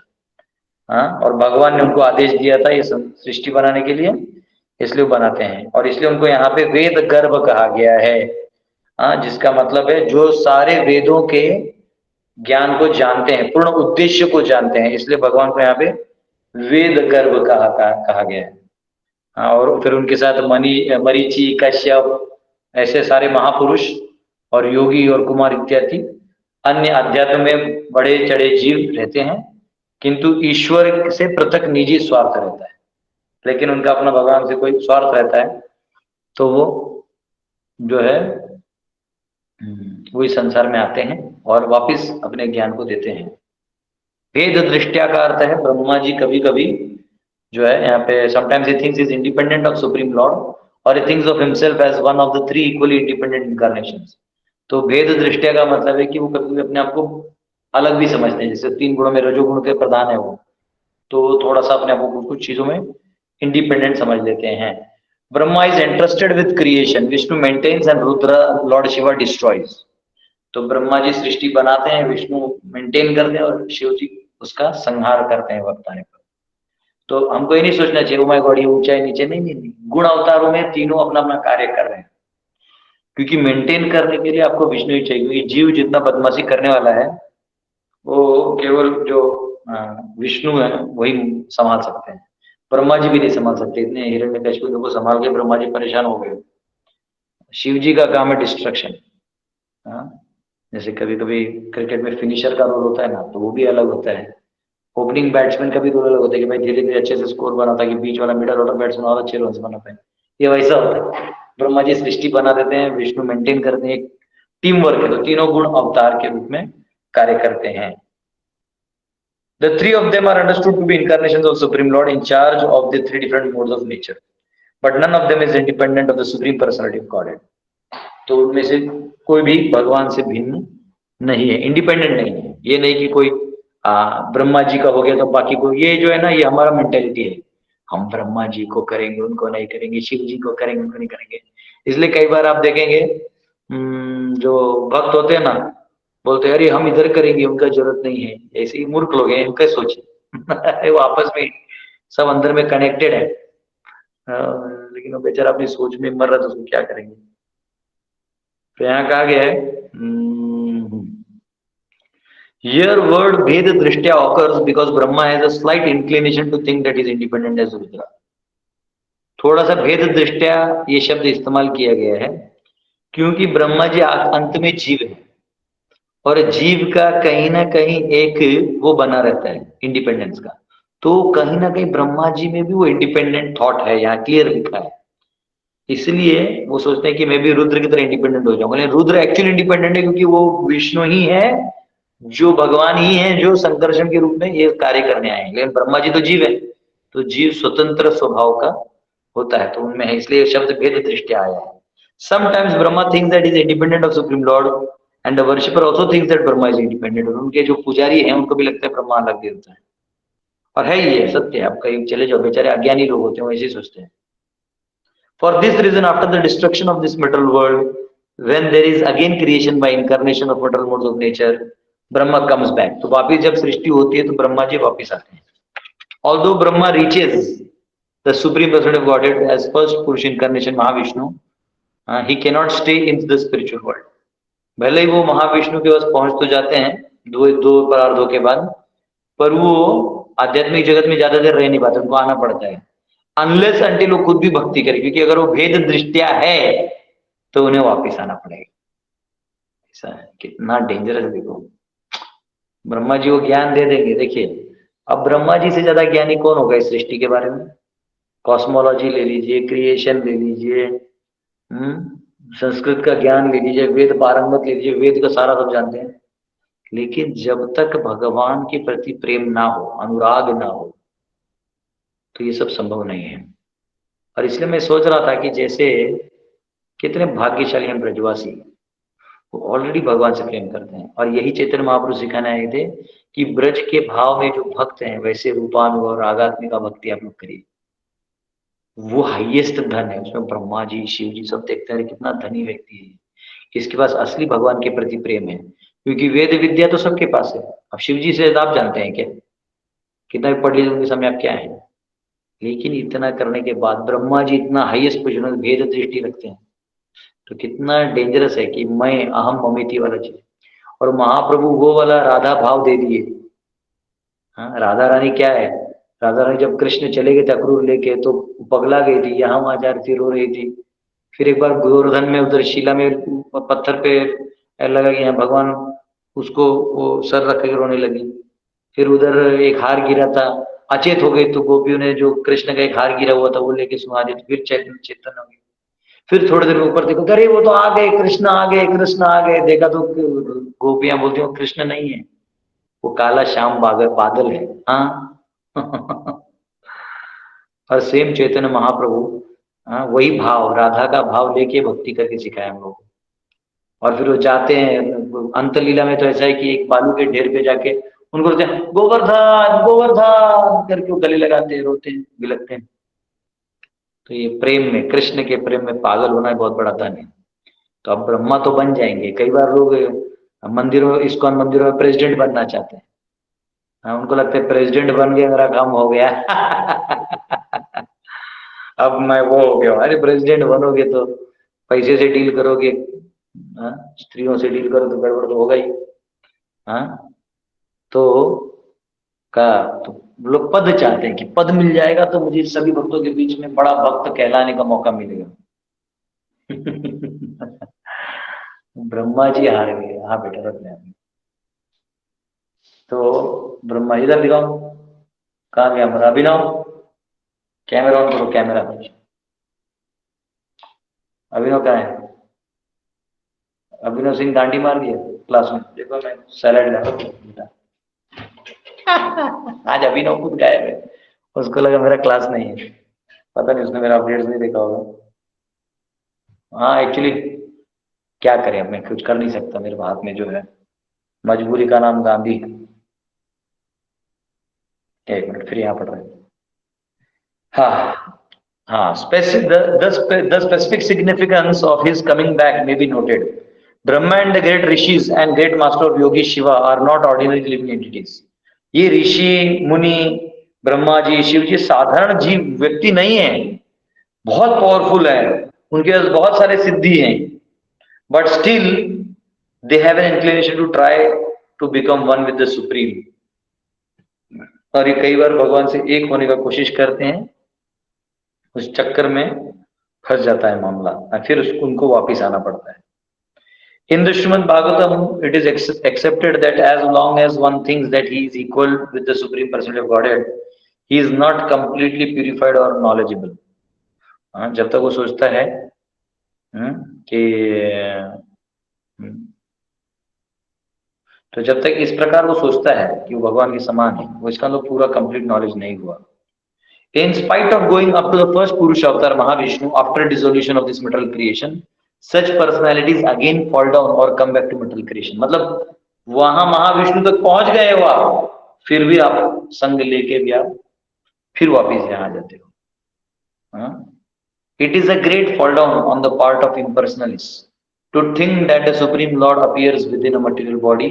और भगवान ने उनको आदेश दिया था ये सृष्टि बनाने के लिए, इसलिए वो बनाते हैं। और इसलिए उनको यहाँ पे वेद गर्भ कहा गया है, जिसका मतलब है जो सारे वेदों के ज्ञान को जानते हैं, पूर्ण उद्देश्य को जानते हैं, इसलिए भगवान को यहाँ पे वेद गर्भ कहा गया है। और फिर उनके साथ मरीचि, कश्यप, ऐसे सारे महापुरुष और योगी और कुमार इत्यादि अन्य अध्यात्म में बड़े चढ़े जीव रहते हैं, किंतु ईश्वर से पृथक निजी स्वार्थ रहता है। लेकिन उनका अपना भगवान से कोई स्वार्थ रहता है, तो वो जो है वही संसार में आते हैं और वापस अपने ज्ञान को देते हैं। भेद दृष्टिया का अर्थ है ब्रह्मा जी कभी कभी जो है यहाँ पे sometimes he thinks is independent of supreme lord और he thinks of himself as one of the three equally independent incarnations. तो भेद दृष्टिया का मतलब है कि वो कभी कभी अपने आप को अलग भी समझते हैं, जैसे 3 गुणों में रजोगुण के प्रधान है वो, तो थोड़ा सा अपने आप को कुछ चीजों में इंडिपेंडेंट समझ लेते हैं। Brahma is interested with creation, Vishnu maintains and Rudra lord Shiva destroys. तो ब्रह्मा जी सृष्टि बनाते हैं, विष्णु मेंटेन करते हैं और शिव जी उसका संहार करते हैं वक्त आने पर। तो हमको ये नहीं सोचना चाहिए ओ माय गॉड ये ऊंचा है नीचे, नहीं नहीं नहीं, गुण अवतारों में तीनों अपना अपना कार्य कर रहे हैं, क्योंकि मेंटेन करने के लिए आपको विष्णु ही चाहिए, क्योंकि जीव जितना बदमाशी करने वाला है वो केवल जो विष्णु है वही संभाल सकते हैं, ब्रह्मा जी भी नहीं संभाल सकते। इतने हिरण्यकशिपु को संभाल के ब्रह्मा जी परेशान हो गए। शिव जी का काम है डिस्ट्रक्शन। जैसे कभी कभी क्रिकेट में फिनिशर का रोल होता है ना, तो वो भी अलग होता है। ओपनिंग बैट्समैन का भी रोल अलग होता है कि भाई धीरे धीरे अच्छे से स्कोर बना ताकि बीच वाला मिडल ऑर्डर बैट्समैन और अच्छे रन बना पाए, ये वैसा होता है। ब्रह्मा जी सृष्टि बना देते हैं, विष्णु मेंटेन करते हैं, एक टीम वर्क है, तो तीनों गुण अवतार के रूप में कार्य करते हैं। The three of them are understood to be incarnations of Supreme Lord in charge of the 3 different modes of nature, but none of them is independent of the Supreme Personality of Godhead. तो उनमें से कोई भी भगवान से भिन्न नहीं है, इंडिपेंडेंट नहीं है। ये नहीं कि कोई ब्रह्मा जी का हो गया तो बाकी को, ये जो है ना ये हमारा मेंटेलिटी है, हम ब्रह्मा जी को करेंगे उनको नहीं करेंगे, शिव जी को करेंगे उनको नहीं करेंगे। इसलिए कई बार आप देखेंगे जो भक्त होते हैं ना बोलते हैं अरे हम इधर करेंगे उनका जरूरत नहीं है, ऐसे ही मूर्ख लोग हैं, इनका सोचे वो आपस में सब अंदर में कनेक्टेड है, लेकिन वो बेचारा अपनी सोच में मर रहा, तो उसको क्या करेंगे। तो यहाँ कहा गया है here word भेद दृष्टिया occurs because Brahma has a slight inclination to think that he is independent as Rudra। थोड़ा सा भेद दृष्टिया ये शब्द इस्तेमाल किया गया है क्योंकि ब्रह्मा जी अंत में जीव है और जीव का कहीं ना कहीं एक वो बना रहता है इंडिपेंडेंस का, तो कहीं ना कहीं ब्रह्मा जी में भी वो इंडिपेंडेंट थॉट है, यहाँ क्लियर लिखा है। इसलिए वो सोचते हैं कि मैं भी रुद्र की तरह इंडिपेंडेंट हो जाऊंगा, लेकिन रुद्र एक्चुअली इंडिपेंडेंट है क्योंकि वो विष्णु ही है, जो भगवान ही है, जो संकर्षण के रूप में ये कार्य करने आए हैं। लेकिन ब्रह्मा जी तो जीव है, तो जीव स्वतंत्र स्वभाव का होता है, तो उनमें है, इसलिए शब्द भेद दृष्टिया आया है। Sometimes Brahma thinks that is independent of supreme Lord and the worshipper also thinks that Brahma is independent. और उनके जो पुजारी हैं उनको भी लगता है ब्रह्मा अलग देवता है, और है ये सत्य है। आप कहीं चले जाओ, बेचारे अज्ञानी लोग होते हैं, वैसे ही सोचते हैं। For this reason, after the destruction of this material world, when there is again creation by incarnation of material modes of nature, Brahma comes back। तो वापिस जब सृष्टि होती है तो ब्रह्मा जी वापिस आते हैं। Although Brahma reaches the supreme personality of Godhead as first Purush incarnation Mahavishnu, he cannot stay in the spiritual world। भले ही वो महाविष्णु के पास पहुंच तो जाते हैं दो परार्धों के बाद, पर वो आध्यात्मिक जगत में ज्यादा देर रह नहीं पाते, उनको आना पड़ता है अनलेस अंटिल वो खुद भी भक्ति करे, क्योंकि अगर वो भेद दृष्टिया है तो उन्हें वापस आना पड़ेगा। ऐसा है, कितना डेंजरस है। देखो ब्रह्मा जी वो ज्ञान दे देंगे। देखिए अब ब्रह्मा जी से ज्यादा ज्ञानी कौन होगा इस सृष्टि के बारे में? कॉस्मोलॉजी ले लीजिए, क्रिएशन ले लीजिए, संस्कृत का ज्ञान ले लीजिए, वेद पारंगत ले लीजिए, वेद का सारा सब जानते हैं, लेकिन जब तक भगवान के प्रति प्रेम ना हो, अनुराग ना हो, तो ये सब संभव नहीं है। और इसलिए मैं सोच रहा था कि जैसे कितने भाग्यशाली हैं ब्रजवासी, वो ऑलरेडी भगवान से प्रेम करते हैं, और यही चैतन्य महाप्रभु सिखाने आए थे कि ब्रज के भाव में जो भक्त हैं वैसे रूपानुग और आध्यात्मिका भक्ति आप लोग करिए, वो हाईएस्ट धन है। उसमें ब्रह्मा जी शिव जी सब देखते हैं कितना धनी व्यक्ति है, इसके पास असली भगवान के प्रति प्रेम है, क्योंकि वेद विद्या तो सबके पास है। अब शिव जी से आप जानते हैं क्या, कितना भी पढ़ लीजिए उनके सामने आप क्या है, लेकिन इतना करने के बाद ब्रह्मा जी इतना हाईएस्ट पोजीशन में भेद दृष्टि रखते हैं, तो कितना डेंजरस है कि मैं अहम ममिति वाला चीज। और महाप्रभु वो वाला राधा भाव दे दिए। हाँ, राधा रानी क्या है, राधा रानी जब कृष्ण चले गए थे अक्रूर लेके तो पगला गई थी, यहाँ वहां जा रही थी, रो रही थी। फिर एक बार गोवर्धन में उधर शिला में पत्थर पे लगा कि यहाँ भगवान उसको वो सर रख के रोने लगी। फिर उधर एक हार गिरा था, अचेत हो गई, तो गोपियों ने जो कृष्ण का एक हार गिरा हुआ था वो लेके सुना दिया, तो फिर चेतन चेतन हो गई। फिर थोड़ी देर ऊपर देखो, अरे वो तो आ गए, कृष्ण आ गए, कृष्ण आ गए। देखा तो गोपियां बोलती वो कृष्ण नहीं है, वो काला श्याम बादल बादल है। हाँ और सेम चैतन्य महाप्रभु, हाँ, वही भाव, राधा का भाव लेके भक्ति करके सिखाया हम लोग को। और फिर वो जाते हैं अंत लीला में, तो ऐसा है कि एक बालू के ढेर पे जाके उनको बोलते हैं गोवर्धन गोवर्धन करके, वो गले लगाते हैं, रोते हैं, बिलखते हैं। तो ये प्रेम में, कृष्ण के प्रेम में पागल होना बहुत बड़ा धन है। तो अब ब्रह्मा तो बन जाएंगे। कई बार लोग मंदिरों, इस्कॉन मंदिरों में प्रेसिडेंट बनना चाहते हैं। हाँ, उनको लगता है प्रेसिडेंट बन गया, मेरा काम हो गया अब मैं वो हो गया। अरे प्रेसिडेंट बनोगे तो पैसे से डील करोगे, हाँ, स्त्रियों से डील करो तो गड़बड़ तो होगा ही। हाँ, तो का तो लोग पद चाहते हैं कि पद मिल जाएगा तो मुझे सभी भक्तों के बीच में बड़ा भक्त कहलाने का मौका मिलेगा ब्रह्मा जी हार गए। हाँ बेटा रख लें। तो ब्रह्मा इधर दिखाओ, कहाँ गया हमारा अभिनव? कैमरा ऑन करो, कैमरा। अभिनव कहाँ है? अभिनव सिंह डांडी मार दिया क्लास में। देखो मैं सैलड ला रहा हूँ। आज अभिनव खुद गायब है, उसको लगा मेरा क्लास नहीं है। पता नहीं, उसने मेरा अपडेट्स नहीं देखा होगा। हाँ एक्चुअली क्या करें, अब मैं कुछ कर नहीं सकता, मेरे हाथ में जो है, मजबूरी का नाम गांधी है। एक मिनट, फिर यहाँ पढ़ रहे हैं। हाँ हाँ, the specific significance of his coming back may be noted. Brahma and the great rishis and great master of yogi Shiva are not ordinary living entities. ये ऋषि मुनि, ब्रह्मा जी, शिव जी साधारण जीव व्यक्ति नहीं है, बहुत पावरफुल है, उनके पास बहुत सारे सिद्धि हैं, but still they have an inclination to try to become one with the supreme. और ये कई बार भगवान से एक होने का कोशिश करते हैं, उस चक्कर में फंस जाता है मामला, और फिर उसको उनको वापिस आना पड़ता है। In the Srimad Bhagavatam, it is accepted that as long as one thinks that he is equal with the Supreme Personality of Godhead, he is not completely purified or knowledgeable. हाँ, जब तक वो सोचता है कि तो जब तक इस प्रकार वो सोचता है कि वो भगवान के समान है, वो इसका तो पूरा कंप्लीट नॉलेज नहीं हुआ। In spite of going up to the first Purusha avatar Mahavishnu after dissolution of this material creation, such personalities again fall down or come back to material creation. मतलब वहां महाविष्णु तक पहुंच गए हो आप, फिर भी आप संग लेके भी आप फिर वापिस यहाँ आ जाते हो। It is a great fall down on the part of impersonalists to think that the Supreme Lord appears within a material body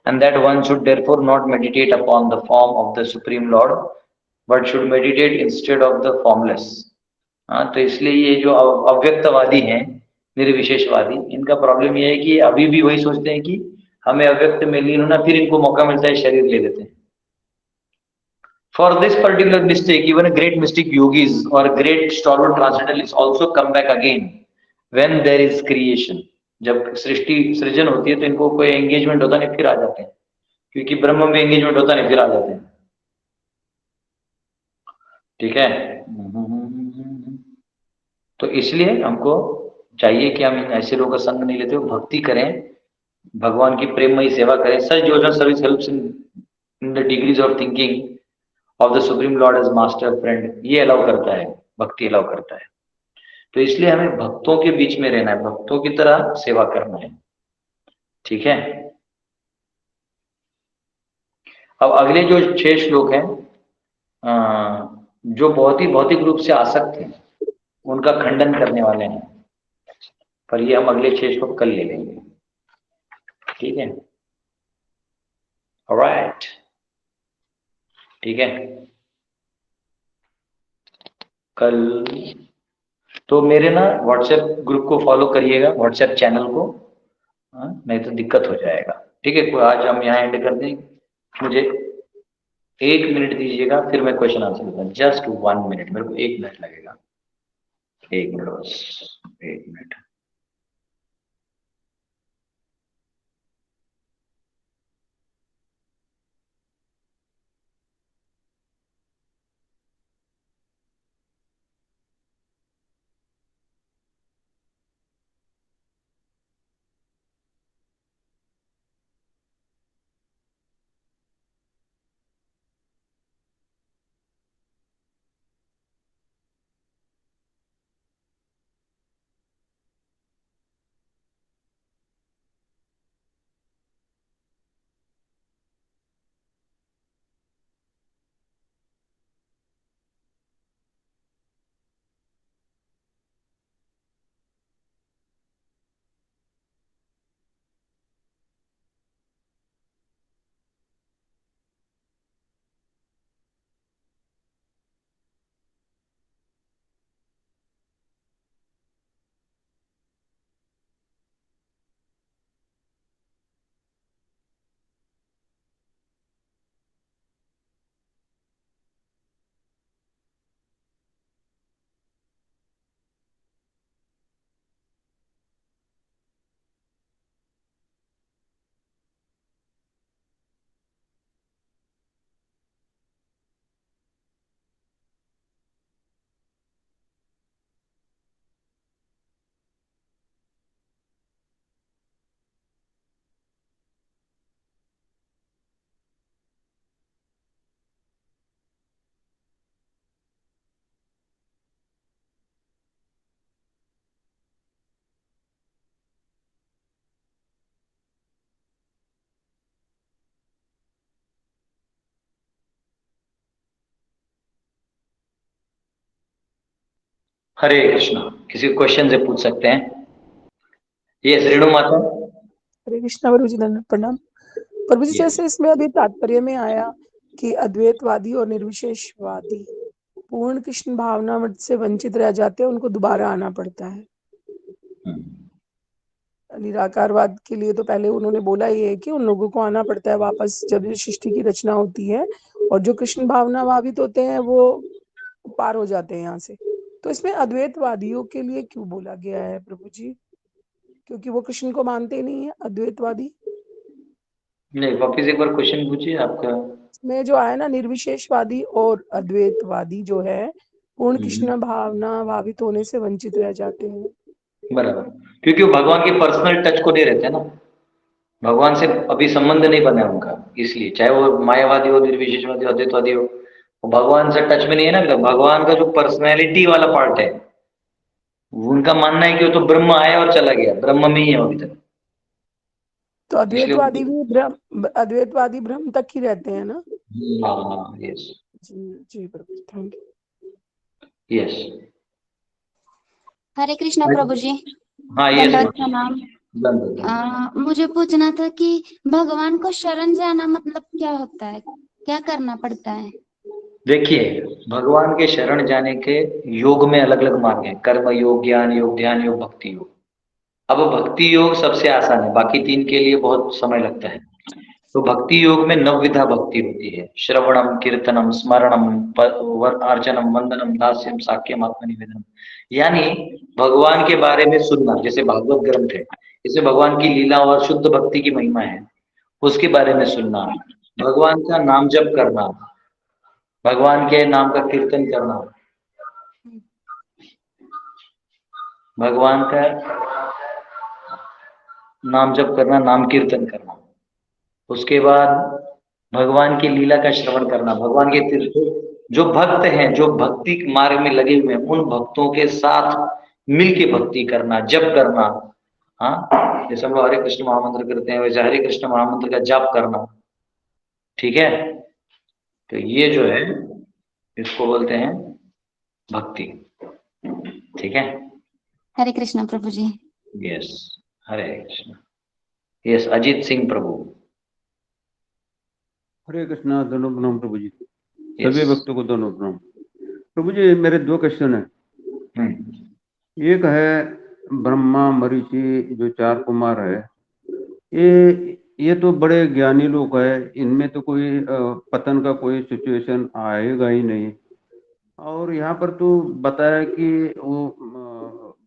and that one should therefore not meditate upon the form of the Supreme Lord but should meditate instead of the formless। हाँ, तो इसलिए ये जो अव्यक्तवादी हैं, निर्विशेषवादी, इनका problem ये है कि अभी भी वही सोचते हैं कि हमें अव्यक्त में लीन होना, फिर इनको मौका मिलता है शरीर ले लेते हैं। For this particular mistake, even a great mystic yogis or great stalwart transcendentalists also come back again when there is creation। जब सृष्टि सृजन होती है तो इनको कोई एंगेजमेंट होता नहीं, फिर आ जाते हैं, क्योंकि ब्रह्म में एंगेजमेंट होता नहीं, फिर आ जाते हैं। ठीक है, तो इसलिए हमको चाहिए कि हम ऐसे लोगों का संग नहीं लेते हो, भक्ति करें, भगवान की प्रेममयी सेवा करें। Such devotional service helps in the degrees of thinking of the supreme lord as master friend. ये अलाउ करता है, भक्ति अलाउ करता है। तो इसलिए हमें भक्तों के बीच में रहना है, भक्तों की तरह सेवा करना है। ठीक है, अब अगले जो 6 श्लोक हैं, जो बहुत ही भौतिक रूप से आसक्त हैं उनका खंडन करने वाले हैं, पर ये हम अगले 6 श्लोक कल ले लेंगे। ठीक है, ऑलराइट, ठीक है। कल तो मेरे ना व्हाट्सएप ग्रुप को फॉलो करिएगा, व्हाट्सएप चैनल को, नहीं तो दिक्कत हो जाएगा। ठीक है, आज हम यहाँ एंड कर दें, मुझे 1 मिनट दीजिएगा, फिर मैं क्वेश्चन आंसर करूँगा। जस्ट 1 मिनट, मेरे को 1 मिनट लगेगा, 1 मिनट बस, 1 मिनट। हरे कृष्णा। किसी क्वेश्चन से पूछ सकते हैं। ये रेणु माता। हरे कृष्णा गुरु जी, दंडवत प्रणाम। प्रभु जी, Yes. जैसे इसमें अभी तात्पर्य में आया कि अद्वैतवादी और निर्विशेषवादी पूर्ण कृष्ण भावना मत से वंचित रह जाते हैं, उनको दोबारा आना पड़ता है। निराकारवाद के लिए तो पहले उन्होंने बोला ही है कि उन लोगों को आना पड़ता है वापस जब ये सृष्टि की रचना होती है, और जो कृष्ण भावना भावित होते हैं वो पार हो जाते हैं यहाँ से। तो इसमें अद्वैतवादियों के लिए क्यों बोला गया है प्रभु जी? क्योंकि वो कृष्ण को मानते नहीं है अद्वैतवादी। नहीं, वापिस एक बार क्वेश्चन पूछिए आपका। में जो आया ना, निर्विशेषवादी और अद्वैतवादी जो है पूर्ण कृष्ण भावना भावित होने से वंचित रह जाते हैं। बराबर, क्योंकि वो भगवान के पर्सनल टच को नहीं रहते ना, भगवान से अभी संबंध नहीं बना उनका, इसलिए चाहे वो मायावादी हो, निर्विशेषवादी, अद्वैतवादी हो, वो भगवान से टच में नहीं है ना। मतलब भगवान का जो पर्सनैलिटी वाला पार्ट है, उनका मानना है कि वो तो ब्रह्म आया और चला गया, ब्रह्म में ही है अभी तक। तो अद्वैतवादी ब्रह्म तक ही रहते हैं ना। हाँ, यस जी जी प्रभु, thank you. Yes. Hare Krishna प्रभु जी। हाँ, दंडवत यस प्रणाम। मुझे पूछना था कि भगवान को शरण जाना मतलब क्या होता है, क्या करना पड़ता है? देखिए, भगवान के शरण जाने के योग में अलग अलग मार्ग है, कर्म योग, ज्ञान योग, ध्यान योग, भक्ति योग। अब भक्ति योग सबसे आसान है, बाकी तीन के लिए बहुत समय लगता है। तो भक्ति योग में नवविधा भक्ति होती है, श्रवणम, कीर्तनम, स्मरणम, अर्चनम, वंदनम, दास्यम, साक्यम, आत्मनिवेदनम। यानी भगवान के बारे में सुनना, जैसे भागवत ग्रंथ है, जैसे भगवान की लीला और शुद्ध भक्ति की महिमा है, उसके बारे में सुनना, भगवान का नाम जप करना, भगवान के नाम का कीर्तन करना, भगवान का नाम जप करना, नाम कीर्तन करना। उसके बाद भगवान की लीला का श्रवण करना, भगवान के तीर्थ, जो भक्त हैं, जो भक्ति मार्ग में लगे हुए हैं, उन भक्तों के साथ मिलके भक्ति करना, जप करना। हाँ, जैसे हम लोग हरे कृष्ण महामंत्र करते हैं, वैसे हरे कृष्ण महामंत्र का जप करना। ठीक है, तो ये जो है इसको बोलते हैं भक्ति। ठीक है, हरे कृष्णा प्रभु जी। यस, हरे कृष्ण। यस, अजीत सिंह प्रभु। हरे कृष्णा, दोनों प्रणाम प्रभु जी। सभी भक्तों को दोनों प्रणाम प्रभु जी। मेरे दो क्वेश्चन है। एक है ब्रह्मा मरीचि जो चार कुमार है, ये तो बड़े ज्ञानी लोग है, इनमें तो कोई पतन का कोई सिचुएशन आएगा ही नहीं। और यहाँ पर तो बताया कि वो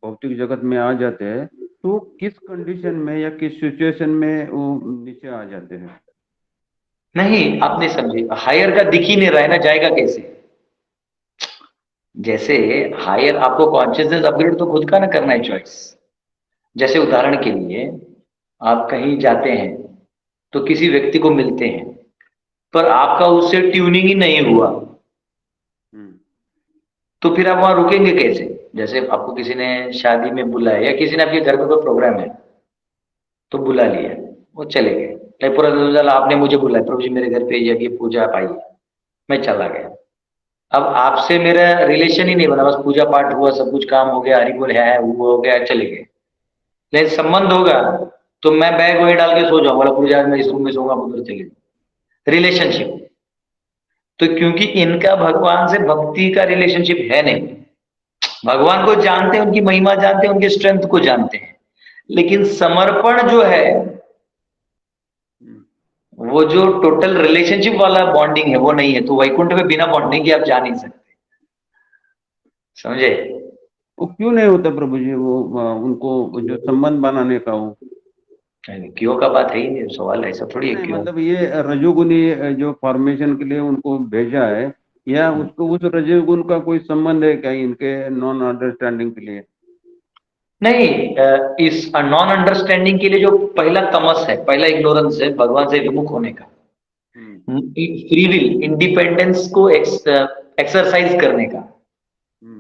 भौतिक जगत में आ जाते हैं, तो किस कंडीशन में या किस सिचुएशन में वो नीचे आ जाते हैं? नहीं, आप नहीं समझे। हायर का दिख ही नहीं रहा है ना, जाएगा कैसे? जैसे हायर आपको कॉन्शियसनेस अपग्रेड तो खुद का ना करना है, चॉइस। जैसे उदाहरण के लिए आप कहीं जाते हैं तो किसी व्यक्ति को मिलते हैं, पर आपका उससे ट्यूनिंग ही नहीं हुआ, तो फिर आप वहां रुकेंगे कैसे? जैसे आपको किसी ने शादी में बुलाया या किसी ने आपके घर पे कोई प्रोग्राम है तो बुला लिया, वो चले गए, पूरा दिन आपने मुझे बुलाया, प्रभु जी मेरे घर पे यज्ञ पूजा आप आइए, मैं चला गया। अब आपसे मेरा रिलेशन ही नहीं बना, बस पूजा पाठ हुआ, सब कुछ काम हो गया, हरि बोल है, वो हो गया, चले गए। लेकिन संबंध होगा तो मैं बैग वही डाल के सो जाऊंगा, पूजा मैं इस रूम में सोऊंगा, उधर चले जाऊंगा। रिलेशनशिप तो क्योंकि इनका भगवान से भक्ति का रिलेशनशिप है नहीं, भगवान को जानते हैं, उनकी महिमा जानते हैं, उनके स्ट्रेंथ को जानते हैं, लेकिन समर्पण जो है, वो जो टोटल रिलेशनशिप वाला बॉन्डिंग है वो नहीं है। तो वैकुंठ में बिना बॉन्डिंग के आप जा नहीं सकते, समझे? वो क्यों नहीं होता प्रभु जी? वो उनको जो संबंध बनाने का वो क्यों का बात है ही नहीं, सवाल ऐसा थोड़ी है। क्यों? मतलब ये रजोगुनी जो फॉर्मेशन के लिए उनको भेजा है, या उसको उस रजोगुण का कोई संबंध है क्या इनके नॉन अंडरस्टैंडिंग के लिए? नहीं, इस नॉन अंडरस्टैंडिंग के लिए जो पहला तमस है, पहला इग्नोरेंस है, भगवान से विमुख होने का, फ्री विल, इंडिपेंडेंस को एक्सरसाइज करने का।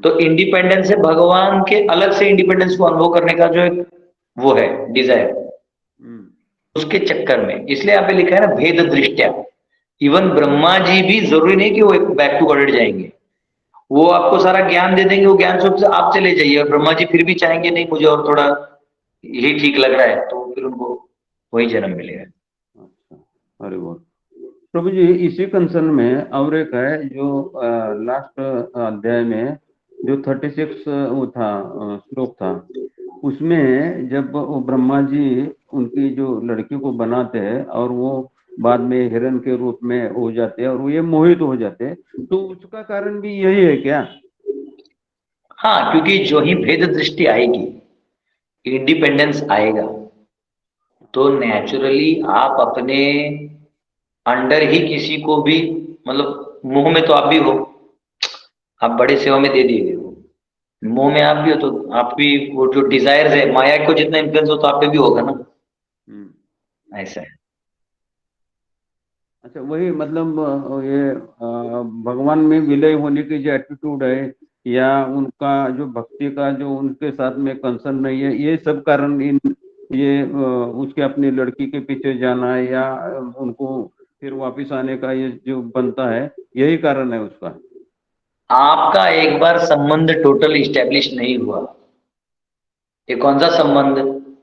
तो इंडिपेंडेंस है भगवान के अलग से इंडिपेंडेंस को अनुभव करने का जो एक वो है डिजायर, उसके चक्कर में। इसलिए यहाँ पे लिखा है ना, भेद दृष्टिया। इवन ब्रह्मा जी भी जरूरी नहीं कि वो बैक टू गॉड जाएंगे, वो आपको सारा ज्ञान दे देंगे, वो ज्ञान स्वरूप से आप चले जाइए। और ब्रह्मा जी फिर भी चाहेंगे नहीं मुझे और थोड़ा यही ठीक लग रहा है, तो फिर उनको वही जन्म मिलेगा। अच्छा, अरे बहुत प्रभु जी, इसी कंसर्न में और एक है जो लास्ट अध्याय में जो 36 वो था श्लोक था, उसमें जब वो ब्रह्मा जी उनकी जो लड़की को बनाते हैं और वो बाद में हिरण के रूप में हो जाते हैं और वो ये मोहित हो जाते हैं, तो उसका कारण भी यही है क्या? हाँ, क्योंकि जो ही भेद दृष्टि आएगी, इंडिपेंडेंस आएगा, तो नेचुरली आप अपने अंडर ही किसी को भी, मतलब मुंह में तो आप भी हो, आप बड़े सेवा में दे दिए हो, मुंह में आप भी हो, तो आप भी वो जो डिजायर्स है, माया को जितना इन्फ्लुएंस हो तो आप पे भी होगा ना, ऐसा है। अच्छा, वही मतलब ये भगवान में विलय होने की जो एटीट्यूड है या उनका जो भक्ति का जो उनके साथ में कंसर्न नहीं है, ये सब कारण इन ये उसके अपनी लड़की के पीछे जाना है या उनको फिर वापस आने का ये जो बनता है, यही कारण है उसका। आपका एक बार संबंध टोटल इस्टेब्लिश नहीं हुआ, ये कौन सा संबंध,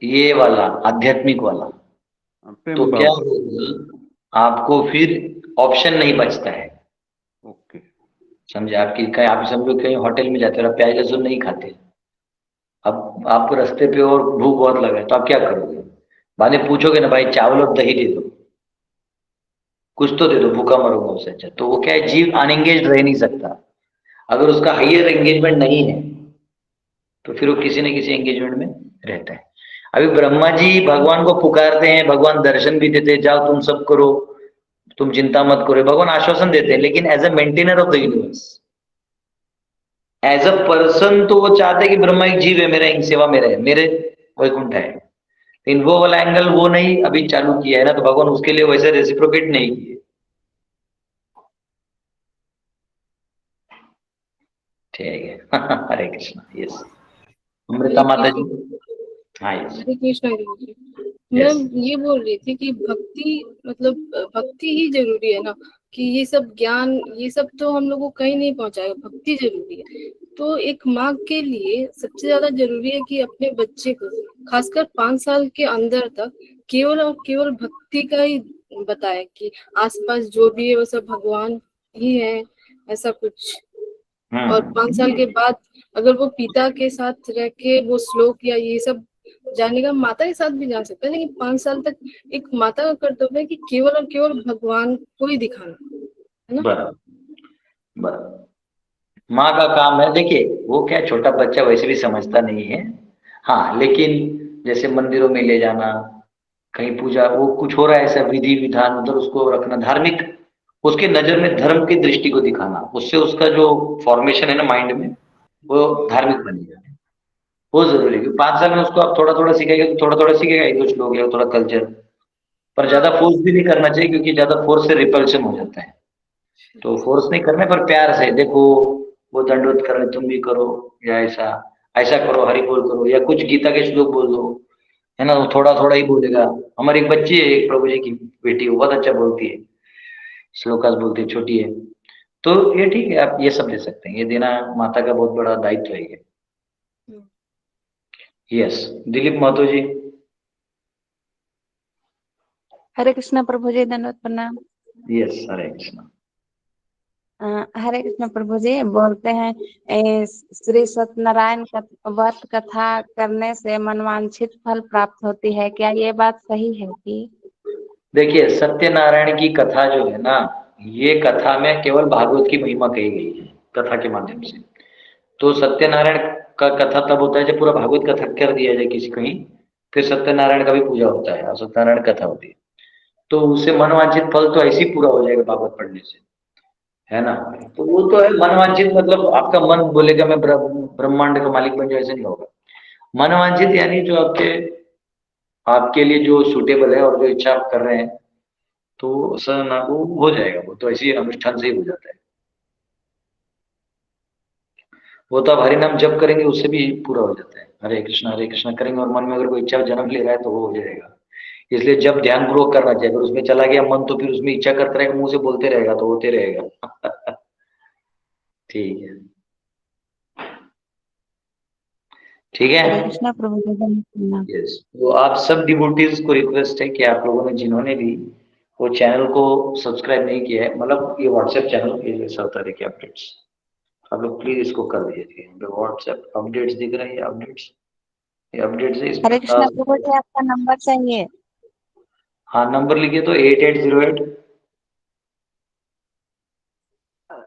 ये वाला आध्यात्मिक वाला, प्रेम तो भाव। क्या होगा, आपको फिर ऑप्शन नहीं बचता है। ओके, समझे, आपकी कहीं आप समझो कहीं होटल में जाते हो, आप प्याज लहसुन नहीं खाते, अब आपको रास्ते पे और भूख बहुत लगा है, तो आप क्या करोगे, बाद में पूछोगे ना भाई चावल और दही दे दो, कुछ तो दे दो, भूखा मरूंगा उससे अच्छा। तो वो क्या है, जीव अनएंगेज रह नहीं सकता, अगर उसका हाइयर एंगेजमेंट नहीं है तो फिर वो किसी न किसी एंगेजमेंट में रहता है। अभी ब्रह्मा जी भगवान को पुकारते हैं, भगवान दर्शन भी देते हैं, जाओ तुम सब करो, तुम चिंता मत करो, भगवान आश्वासन देते हैं, लेकिन as a maintainer of the universe, as a person तो वो चाहते हैं कि ब्रह्मा एक जीव है, मेरा इन सेवा में रहे, मेरे वैकुंठ है, लेकिन वो वाला एंगल वो नहीं अभी चालू किया है ना, तो भगवान उसके लिए वैसे रेसिप्रोकेट नहीं किए। ठीक है। हरे कृष्णा। यस, अमृता हरे माता कृष्ण। जी। हाँ, यस हरे कृष्ण गुरु जी। मैं यस। ये बोल रही थी कि भक्ति मतलब भक्ति ही जरूरी है ना, कि ये सब ज्ञान ये सब तो हम लोग को कहीं नहीं पहुंचाएगा, भक्ति जरूरी है। तो एक माँ के लिए सबसे ज्यादा जरूरी है कि अपने बच्चे को खासकर 5 साल के अंदर तक केवल और केवल भक्ति का ही बताए, कि आसपास जो भी है वो सब भगवान ही है, ऐसा कुछ। और 5 साल के बाद अगर वो पिता के साथ रह के वो श्लोक या ये सब जानेगा, माता के साथ भी जा सकता है, लेकिन 5 साल तक एक माता का कर्तव्य है कि केवल और केवल भगवान को ही दिखाना, है ना। बराबर बराबर, माँ का काम है। देखिए वो क्या, छोटा बच्चा वैसे भी समझता नहीं है, हाँ, लेकिन जैसे मंदिरों में ले जाना, कहीं पूजा वो कुछ हो रहा है ऐसा विधि विधान, उधर उसको रखना, धार्मिक, उसके नजर में धर्म की दृष्टि को दिखाना, उससे उसका जो फॉर्मेशन है ना माइंड में, वो धार्मिक बनेगा, वो जरूरी है। 5 साल में उसको आप थोड़ा थोड़ा सीखेगा, तो थोड़ा थोड़ा सीखेगा, एक दो श्लोक या थोड़ा कल्चर, पर ज्यादा फोर्स भी नहीं करना चाहिए, क्योंकि ज्यादा फोर्स से रिपल्शन हो जाता है। तो फोर्स नहीं करने पर प्यार से, देखो वो दंडवत कर रहे तुम भी करो, या ऐसा ऐसा करो, हरि बोल करो, या कुछ गीता के श्लोक बोल दो, है ना, वो थोड़ा थोड़ा ही बोलेगा। हमारी एक बच्ची है, एक प्रभु जी की बेटी, वो बहुत अच्छा बोलती है, श्लोकास बोलती है, छोटी है, तो ये ठीक है, आप ये सब दे सकते हैं, ये देना माता का बहुत बड़ा दायित्व है ये। यस, दिलीप महतो जी। हरे कृष्ण प्रभु जी, दंडवत प्रणाम। यस, हरे कृष्ण। हरे कृष्ण प्रभु जी, बोलते हैं श्री सत्यनारायण व्रत कथा करने से मनवांछित फल प्राप्त होती है, क्या ये बात सही है कि? देखिए सत्यनारायण की कथा जो है ना, ये कथा में केवल भागवत की महिमा कही गई है कथा के माध्यम से। तो सत्यनारायण का कथा तब होता है जब पूरा भागवत कथा कर दिया जाए किसी कहीं, फिर सत्यनारायण का भी पूजा होता है और सत्यनारायण कथा होती है, तो उससे मनवांछित फल तो ऐसे ही पूरा हो जाएगा भागवत पढ़ने से, है ना। तो वो तो है मनवांछित, मतलब आपका मन बोलेगा मैं ब्रह्मांड का मालिक बन जाऊं, ऐसे नहीं होगा। मनवांछित यानी जो आपके आपके लिए जो सूटेबल है और जो इच्छा आप कर रहे हैं, तो सर ना वो हो जाएगा, वो तो ऐसे ही अनुष्ठान से ही हो जाता है। वो तो आप हरि नाम जप करेंगे उससे भी पूरा हो जाता है, हरे कृष्णा करेंगे और मन में अगर कोई इच्छा जन्म ले रहा है तो वो हो जाएगा। इसलिए जब ध्यान पूर्वक करना चाहिए, अगर उसमें चला गया मन तो फिर उसमें इच्छा करता रहेगा, मुंह से बोलते रहेगा तो होते रहेगा। ठीक है। ठीक है। हरे कृष्णा प्रभु जी, धन्यवाद। यस, तो आप सब डिवोटीज को रिक्वेस्ट है कि आप लोगों ने जिन्होंने भी वो चैनल को सब्सक्राइब नहीं किया है, मतलब ये व्हाट्सएप चैनल ये जैसा होता है देखिए अपडेट्स, आप लोग प्लीज इसको कर दीजिए। व्हाट्सएप अपडेट्स दिख रहे हैं, अपडेट्स, ये अपडेट्स है इसमें हरे कृष्णा 50। प्रभु जी, आपका नंबर चाहिए? हाँ नंबर लिखिए तो 8808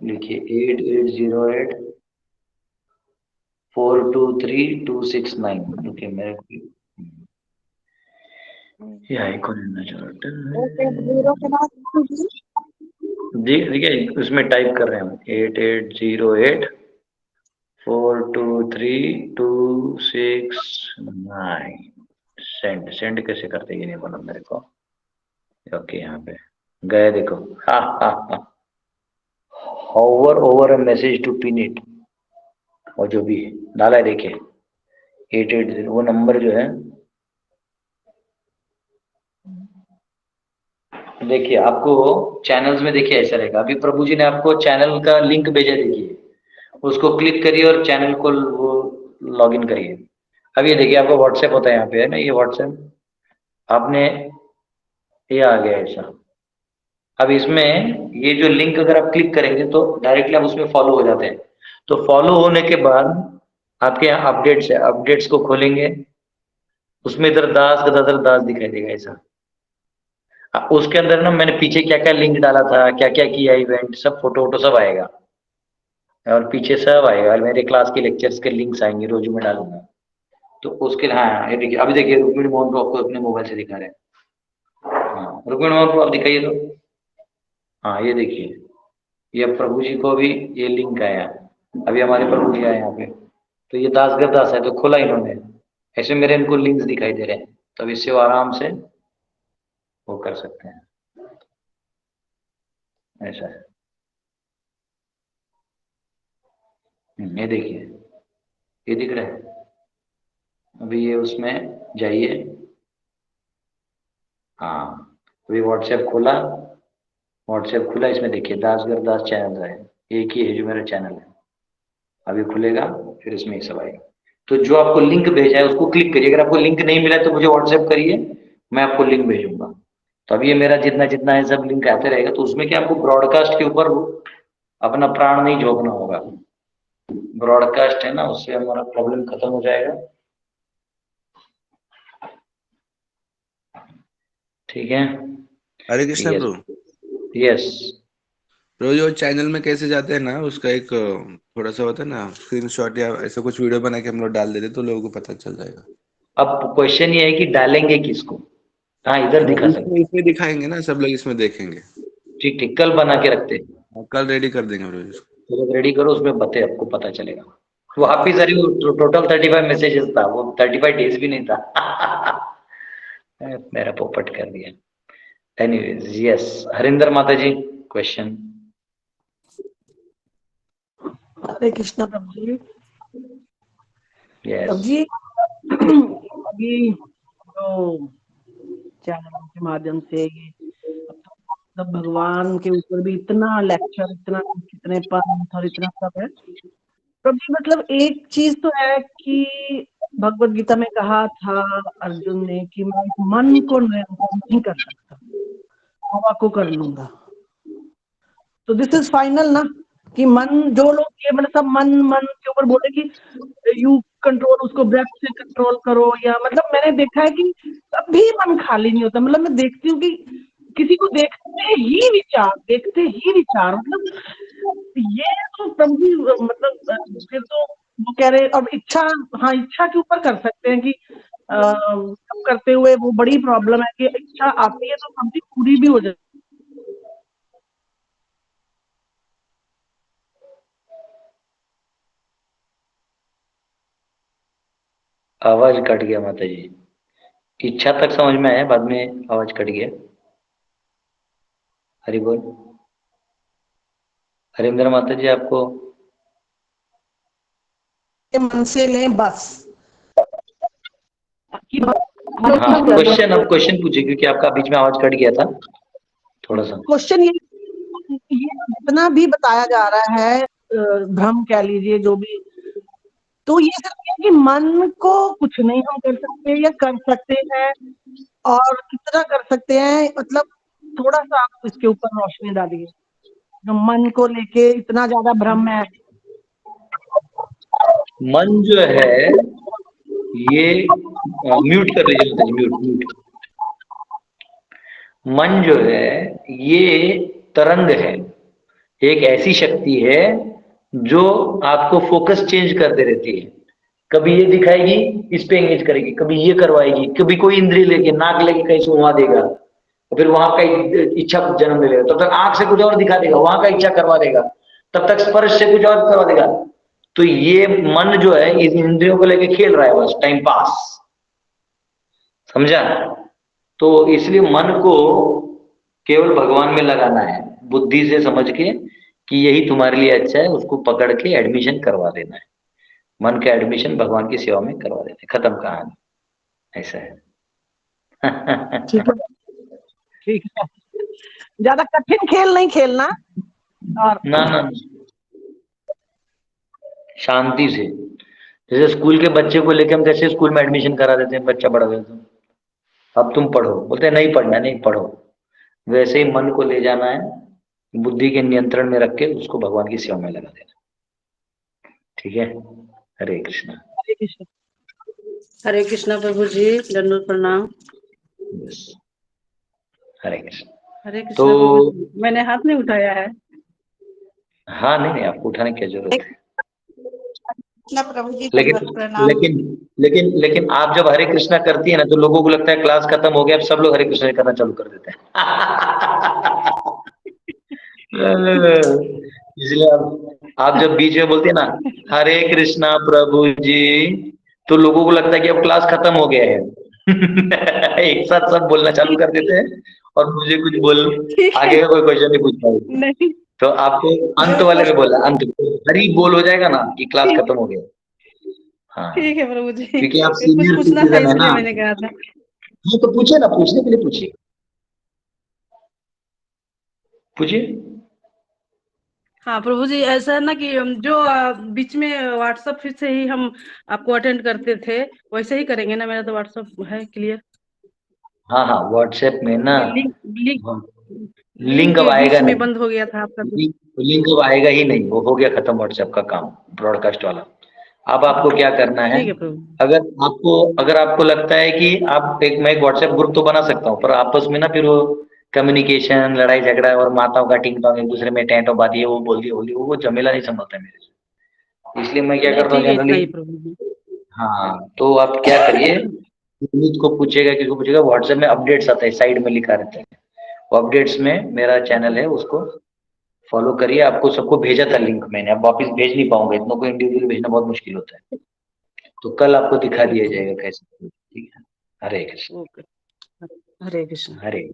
लिखिए 8808 423269। ओके मेरे को ये आइकॉन है जीरो के बाद देखिए उसमें टाइप कर रहे हैं 8808 423269। सेंड कैसे करते ये नहीं बोला मेरे को। ओके यहाँ पे गए देखो, hover over a message to pin it, और जो भी है डाला है देखिए 880 वो नंबर जो है देखिए आपको चैनल्स में देखिए ऐसा रहेगा। अभी प्रभु जी ने आपको चैनल का लिंक भेजा, देखिए उसको क्लिक करिए और चैनल को वो लॉग इन करिए। अब ये देखिए आपका व्हाट्सएप होता है यहाँ पे है ना, ये व्हाट्सएप आपने ये आ गया ऐसा। अब इसमें ये जो लिंक अगर आप क्लिक करेंगे तो डायरेक्टली आप उसमें फॉलो हो जाते हैं। तो फॉलो होने के बाद आपके यहाँ अपडेट्स है, अपडेट्स को खोलेंगे, उसमें इधर दास गदाधर दास दिखाई देगा ऐसा। उसके अंदर ना मैंने पीछे क्या क्या लिंक डाला था, क्या क्या किया इवेंट, सब फोटो वोटो सब आएगा और पीछे सब आएगा। मेरे क्लास के लेक्चर्स के लिंक्स आएंगे रोज में डालूंगा। तो उसके लिए हाँ ये देखिए, अभी देखिए रुक्मिणी मोहन को आपको अपने मोबाइल से दिखा रहे हैं। हाँ रुक्मिणी मोहन को आप दिखाइए तो, हाँ ये देखिए ये प्रभु जी को भी ये लिंक आया, अभी हमारे प्रभु जी आए यहाँ पे। तो ये दासगढ़ दास है तो खोला इन्होंने, ऐसे मेरे इनको लिंक्स दिखाई दे रहे हैं। तो अब इससे वो आराम से वो कर सकते हैं, ऐसा है। ये देखिए ये दिख रहा है। अभी ये उसमें जाइए, हाँ अभी व्हाट्सएप खोला, व्हाट्सएप खुला, इसमें देखिए दासगढ़ दास चैनल है, एक ही है जो मेरा चैनल है। अभी खुलेगा फिर इसमें ये सब आएगा। तो जो आपको लिंक भेजा है उसको क्लिक करिए। अगर आपको लिंक नहीं मिला तो मुझे व्हाट्सएप करिए, मैं आपको लिंक भेजूंगा। तो अभी ये मेरा जितना जितना है सब लिंक आते रहेगा। तो उसमें क्या आपको ब्रॉडकास्ट के ऊपर अपना प्राण नहीं झोंकना होगा। ब्रॉडकास्ट है ना, उससे हमारा प्रॉब्लम खत्म हो जाएगा। ठीक है, हरे कृष्णा यस प्रभु। यस। प्रभु जो चैनल में कैसे जाते हैं ना, उसका एक थोड़ा सा होता है ना स्क्रीनशॉट या ऐसा कुछ वीडियो बना के हम लोग डाल देते तो लोगों को पता चल जाएगा। अब क्वेश्चन ये है कि डालेंगे किसको? हाँ इधर दिखा सकते, इसमें दिखाएंगे ना, सब लोग इसमें देखेंगे। ठीक ठीक, कल बना के रखते हैं, कल रेडी कर देंगे प्रभु जी। तो रेडी करो, उसमें बते आपको पता चलेगा। वो आप ही सारी टोटल 35 मैसेजेस था, वो 35 डेज भी नहीं था। मेरा पोपट कर दिया। एनीवेज यस, हरिंदर माता जी क्वेश्चन। हरे कृष्णा प्रभु जी। यस प्रभु जी अभी जो चैनल के माध्यम से ये मतलब भगवान के ऊपर भी इतना लेक्चर, इतना कितने पंथ और इतना सब है प्रभु जी। मतलब एक चीज तो है कि भगवत गीता में कहा था अर्जुन ने कि मैं मन को नियंत्रण नहीं कर सकता, हवा को कर लूंगा। तो दिस इज फाइनल ना, कि मन जो लोग ये मतलब सब मन मन के ऊपर बोले कि यू कंट्रोल, उसको ब्रेथ से कंट्रोल करो, या मतलब मैंने देखा है कि कभी मन खाली नहीं होता। मतलब मैं देखती हूँ कि किसी को देखते ही विचार मतलब ये तो प्रभु जी मतलब फिर तो वो कह रहे अब इच्छा, हाँ इच्छा के ऊपर कर सकते हैं कि करते हुए वो बड़ी प्रॉब्लम है कि इच्छा आती है तो प्रभु जी पूरी भी हो जाती। आवाज कट गया माता जी, इच्छा तक समझ में आया, बाद में आवाज कट गया। हरि बोल। हरिंदर माता जी आपको मन से लें बस। हाँ क्वेश्चन, अब क्वेश्चन पूछिए क्योंकि आपका बीच में आवाज कट गया था थोड़ा सा। क्वेश्चन ये जितना भी बताया जा रहा है भ्रम कह लीजिए जो भी, तो ये सिर्फ कि मन को कुछ नहीं हम कर सकते या कर सकते हैं, और कितना कर सकते हैं, मतलब थोड़ा सा आप इसके ऊपर रोशनी डालिए। जो मन को लेके इतना ज्यादा भ्रम है। मन जो है ये म्यूट कर लीजिए, म्यूट म्यूट। मन जो है ये तरंग है, एक ऐसी शक्ति है जो आपको फोकस चेंज करते रहती है। कभी ये दिखाएगी, इस पे एंगेज करेगी, कभी ये करवाएगी, कभी कोई इंद्रिय लेके नाक लेके कहीं से वहां देगा, फिर वहां का इच्छा जन्म ले लेगा, तब तक आंख से कुछ और दिखा देगा, वहां का इच्छा करवा देगा, तब तक स्पर्श से कुछ और करवा देगा। तो ये मन जो है इस इंद्रियों को लेके खेल रहा है, बस टाइम पास, समझा? तो इसलिए मन को केवल भगवान में लगाना है, बुद्धि से समझ के कि यही तुम्हारे लिए अच्छा है, उसको पकड़ के एडमिशन करवा देना है। मन का एडमिशन भगवान की सेवा में करवा देना है, खत्म कहानी, ऐसा है। ठीक है, ठीक है, ज्यादा कठिन खेल नहीं खेलना। और ना ना, शांति से। जैसे स्कूल के बच्चे को लेके हम कैसे स्कूल में एडमिशन करा देते हैं, बच्चा बड़ा हुआ तो अब तुम पढ़ो, बोलते हैं नहीं पढ़ना, नहीं पढ़ो। वैसे ही मन को ले जाना है, बुद्धि के नियंत्रण में रख के उसको भगवान की सेवा में लगा देना। ठीक है, हरे कृष्णा। हरे कृष्ण। हरे कृष्णा प्रभु जी, दंडवत प्रणाम। बस, हरे कृष्ण। हरे कृष्णा तो प्रभु जी, मैंने हाथ नहीं उठाया है। हाँ, नहीं आपको उठाने की क्या जरूरत है, प्रभु जी लेकिन दंडवत प्रणाम। लेकिन आप जब हरे कृष्णा करती है ना, तो लोगों को लगता है क्लास खत्म हो गया, अब सब लोग हरे कृष्णा करना चालू कर देते हैं। इसलिए आप जब बीच में बोलते हैं ना हरे कृष्णा प्रभु जी, तो लोगों को लगता है कि अब क्लास खत्म हो गया है। एक साथ सब बोलना चालू कर देते हैं और मुझे कुछ बोल आगे का कोई क्वेश्चन नहीं पूछ पाए। नहीं, तो आपको अंत वाले में बोला, अंत हरी बोल हो जाएगा ना कि क्लास खत्म हो गया। हाँ, ठीक है प्रभु जी, क्योंकि आप कुछ सीनियर पूछना था सिटीजन है ना। इसलिए मैंने कहा था। हाँ तो पूछे ना, पूछने के लिए पूछिए, पूछिए। हाँ प्रभु जी, ऐसा है ना कि जो बीच में व्हाट्सएप फिर से ही हम आपको अटेंड करते थे, वैसे ही करेंगे ना? मेरा तो व्हाट्सएप है क्लियर। हाँ हाँ, व्हाट्सएप में ना लिंक लिंक लिंक अब आएगा बीच में नहीं, बंद हो गया था आपका। लिंक अब आएगा ही नहीं, वो हो गया खत्म व्हाट्सएप का काम, ब्रॉडकास्ट वाला। अब आपको क्या करना है, ठीक है प्रभु। अगर आपको लगता है कि आप मैं एक व्हाट्सएप ग्रुप तो बना सकता हूँ, पर आपस में ना फिर वो कम्युनिकेशन, लड़ाई झगड़ा और माताओं का टिंग टोंग, एक दूसरे में टेंटो बात, ये वो बोल दी होली, वो झमेला नहीं संभलता है मेरे से। इसलिए मैं क्या नहीं करता हूँ ठीक है, इतना जनरली। ही प्रभु जी। हाँ, तो आप क्या करिए, पुनीत को पूछेगा, किसको पूछेगा, व्हाट्सएप में अपडेट्स आता है, साइड में लिखा रहता है, वो अपडेट्स में मेरा चैनल है, उसको फॉलो करिए। आपको सबको भेजा था लिंक मैंने, अब वापस भेज नहीं पाऊंगा, इतना को इंडिविजुअल भेजना बहुत मुश्किल होता है, तो कल आपको दिखा दिया जाएगा कैसे। ठीक है, हरे कृष्ण। ओके, हरे कृष्ण। हरे,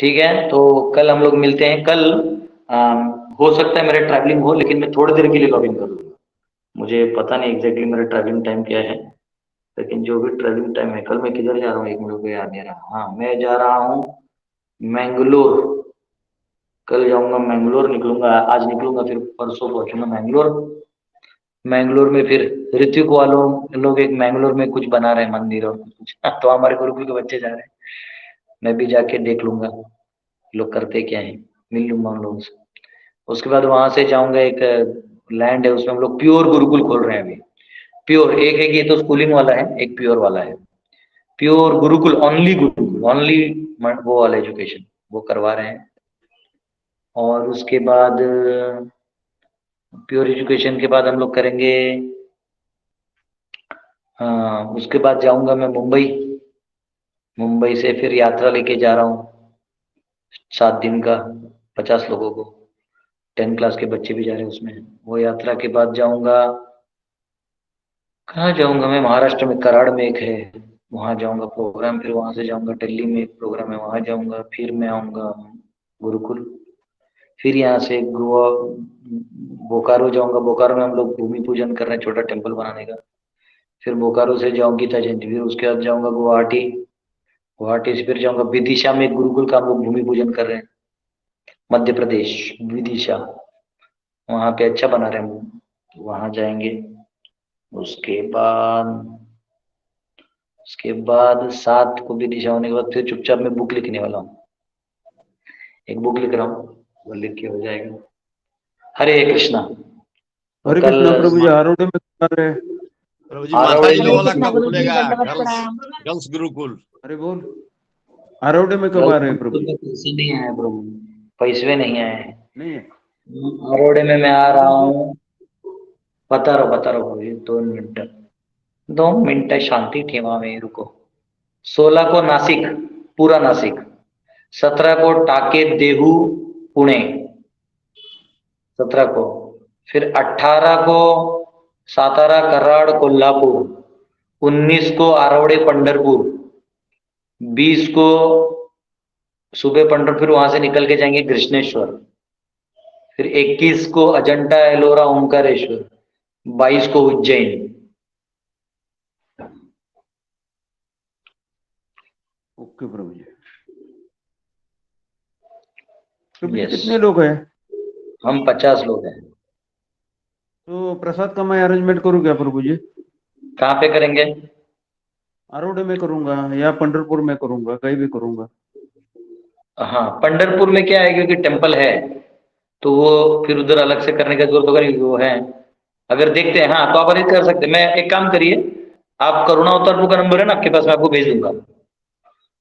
ठीक है, तो कल हम लोग मिलते हैं। कल हो सकता है मेरा ट्रैवलिंग हो, लेकिन मैं थोड़ी देर के लिए लॉग इन करूँगा, मुझे पता नहीं एग्जैक्टली मेरा ट्रैवलिंग टाइम क्या है, लेकिन जो भी ट्रैवलिंग टाइम है, कल मैं किधर जा रहा हूँ, एक मिनट को याद नहीं रहा। हाँ, मैं जा रहा हूँ मैंगलोर, कल जाऊंगा मैंगलोर, निकलूंगा आज, निकलूंगा फिर परसों पहुंचूंगा मैंगलोर। मैंगलोर में फिर ऋतिक वालों लोग एक मैंगलोर में कुछ बना रहे हैं मंदिर और कुछ, तो हमारे गुरुकुल के बच्चे जा रहे हैं, मैं भी जाके देख लूंगा लोग करते क्या है, मिल लूंगा उन लोगों से। उसके बाद वहां से जाऊंगा, एक लैंड है उसमें हम लोग प्योर गुरुकुल खोल रहे हैं अभी। प्योर एक है कि ये तो स्कूलिंग वाला है, एक प्योर वाला है, pure Gurukul, only Gurukul, only वो वाला एजुकेशन वो करवा रहे हैं। और उसके बाद प्योर एजुकेशन के बाद हम लोग करेंगे, हाँ उसके बाद जाऊंगा मैं मुंबई, मुंबई से फिर यात्रा लेके जा रहा हूँ 7 दिन का, 50 लोगों को, 10 क्लास के बच्चे भी जा रहे हैं उसमें। वो यात्रा के बाद जाऊंगा, कहाँ जाऊंगा मैं, महाराष्ट्र में कराड़ में एक है, वहां जाऊंगा प्रोग्राम, फिर वहां से जाऊंगा दिल्ली में एक प्रोग्राम है, वहां जाऊंगा, फिर मैं आऊंगा गुरुकुल, फिर यहाँ से गोवा, बोकारो जाऊंगा, बोकारो में हम लोग भूमि पूजन कर रहे हैं, छोटा टेम्पल बनाने का। फिर बोकारो से जाऊँ गीता जयंती, फिर उसके बाद जाऊंगा गुवाहाटी, गुवाहाटी से फिर जाऊंगा विदिशा में एक गुरुकुल का हम लोग भूमि पूजन कर रहे हैं, मध्य प्रदेश विदिशा, वहां पे अच्छा बना रहे हैं, वहां जाएंगे। उसके बाद 7 को भी दिशा होने के बाद फिर चुपचाप मैं बुक लिखने वाला हूँ, एक बुक लिख रहा हूँ, वो लिख के हो जाएगा। हरे कृष्णा। हरे कृष्णा प्रभु जी। आरोडे में कर रहे प्रभु जी माता जी वाला कब गुरु जी, खुलेगा? दंडवत गर्ल्स प्रणाम। गर्ल्स गुरुकुल। अरे बोल, आरोडे में कब आ रहे हैं प्रभु? पैसे नहीं आए प्रभु, पैसे नहीं आए। नहीं है। आरोडे में मैं आ रहा हूँ, बता रहा प्रभु जी। 2 मिनट शांति ठेवा में रुको। 16 को नासिक, पूरा नासिक। 17 को टाके देहू पुणे 17 को, फिर 18 को सातारा कराड़ कोल्हापुर, 19 को आरवड़े पंढरपुर, 20 को सुबह पंढरपुर, वहां से निकल के जाएंगे कृष्णेश्वर, फिर 21 को अजंता एलोरा ओंकारेश्वर, 22 को उज्जैन। ओके प्रभु जी। प्रभु जी कितने लोग हैं? हम 50 लोग हैं। तो प्रसाद का मैं अरेंजमेंट करूँ क्या प्रभु जी? कहाँ पे करेंगे? आरोडे में करूंगा या पंढरपुर में करूंगा, कहीं भी करूंगा। हाँ, पंढरपुर में क्या है, क्योंकि टेम्पल है तो वो फिर उधर अलग से करने का जरूरत होगा नहीं, वो है। अगर देखते हैं, हाँ, तो आप अरेंज कर सकते हैं। मैं एक काम करिए, आप करुणावतार प्रभु का नंबर है ना आपके पास, मैं आपको भेज दूंगा।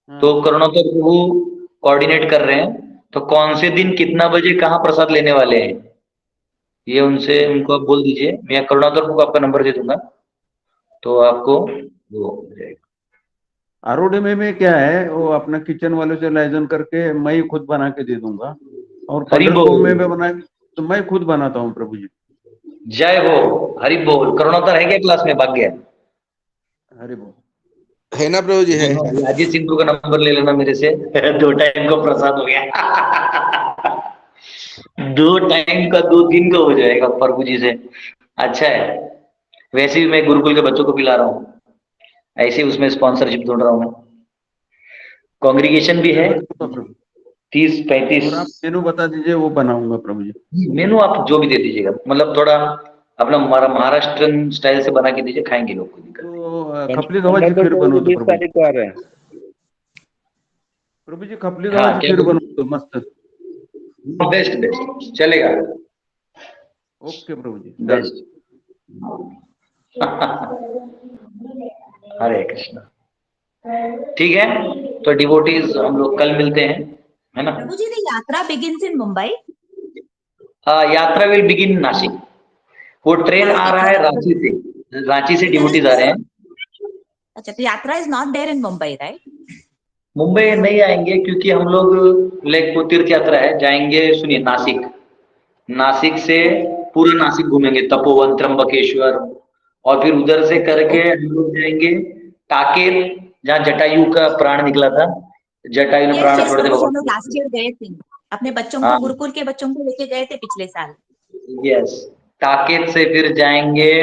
तो करुणावतार प्रभु कोऑर्डिनेट कर रहे हैं, तो कौन से दिन कितना बजे कहाँ प्रसाद लेने वाले हैं ये उनको आप बोल दीजिए। मैं करुणावतार प्रभु को आपका नंबर दे दूंगा, तो आपको वो हो जाएगा। आरोडे में क्या है, वो अपना किचन वाले से लाइजन करके मैं ही खुद बना के दे दूंगा, और पंढरपुर में बना तो मैं खुद बनाता हूँ प्रभु जी। जय हो, हरि बोल। करुणावतार है क्या क्लास में? भाग गया? हरि बोल है ना प्रभु जी, है। अजीत सिंह का नंबर ले लेना मेरे से। 2 टाइम का प्रसाद हो गया। 2 टाइम का 2 दिन का हो जाएगा प्रभु जी से। अच्छा है, वैसे भी मैं गुरुकुल के बच्चों को पिला रहा हूँ, ऐसे उसमें स्पॉन्सरशिप ढूंढ रहा हूँ मैं। कांग्रीगेशन भी है 30-35। और आप मेनू बता दीजिए, वो बनाऊंगा प्रभु जी। मेनू आप जो भी दे दीजिएगा, मतलब थोड़ा अपना महाराष्ट्रन स्टाइल से बना के दीजिए, खाएंगे लोग। कोई दिक्कत तो खपली गव्हाची खीर बनवतो प्रभु जी। खपली गव्हाची खीर बनवतो मस्त, बेस्ट चलेगा। ओके प्रभु जी, बेस्ट। हरे कृष्णा। ठीक है, तो डिवोटीज हम लोग कल मिलते हैं, है ना? प्रभु जी, the यात्रा begins in Mumbai. यात्रा विल बिगिन नासिक। वो ट्रेन आ रहा है रांची से डिवोटीज आ रहे हैं। अच्छा, तो यात्रा is not there in Mumbai, right? Mumbai नहीं आएंगे, क्योंकि हम लोग लाइक वो तीर्थ यात्रा है, जाएंगे। सुनिए, नासिक से पूरा नासिक घूमेंगे, तपोवन, त्र्यंबकेश्वर, और फिर उधर से करके हम लोग जाएंगे टाकेर, जहाँ जटायु का प्राण निकला था। जटायु ने प्राण छोड़ दिया। हम लोग लास्ट ईयर गए थे, अपने बच्चों को, गुरुकुल के बच्चों को लेके गए थे पिछले साल। यस, टाकेर से फिर जाएंगे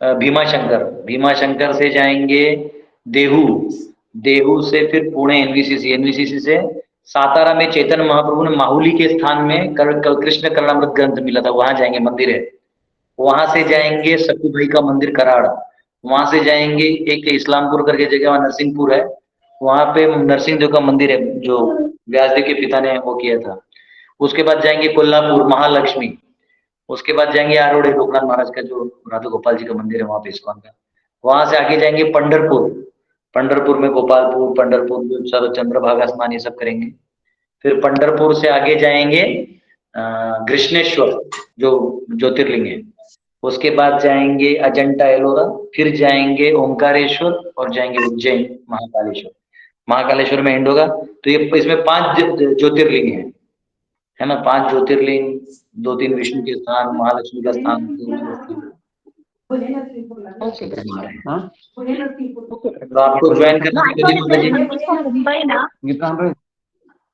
भीमाशंकर से जाएंगे देहू से फिर पुणे एनवीसीसी से सातारा में चैतन्य महाप्रभु ने माहुली के स्थान में कृष्ण करुणामृत ग्रंथ मिला था, वहां जाएंगे, मंदिर है। वहां से जाएंगे सकुभाई का मंदिर कराड़, वहां से जाएंगे एक इस्लामपुर करके जगह, वहां नरसिंहपुर है, वहां पे नरसिंह देव का मंदिर है जो व्यासदेव के पिता ने वो किया था। उसके बाद जाएंगे कोल्हापुर महालक्ष्मी, उसके बाद जाएंगे आरोड़े लोकनाथ महाराज का जो राधा गोपाल जी का मंदिर है वहां पे इस्कॉन का। वहां से आगे जाएंगे पंढरपुर में गोपालपुर, पंढरपुर में सारा चंद्रभागा स्नान ये सब करेंगे। फिर पंढरपुर से आगे जाएंगे कृष्णेश्वर जो ज्योतिर्लिंग है। उसके बाद जाएंगे अजंता एलोरा, फिर जाएंगे ओंकारेश्वर और जाएंगे उज्जैन महाकालेश्वर में एंड होगा। तो ये इसमें 5 ज्योतिर्लिंग है ना, 5 ज्योतिर्लिंग, 2-3 विष्णु के स्थान, महालक्ष्मी का स्थान। तो आपको ज्वाइन मुंबई ना।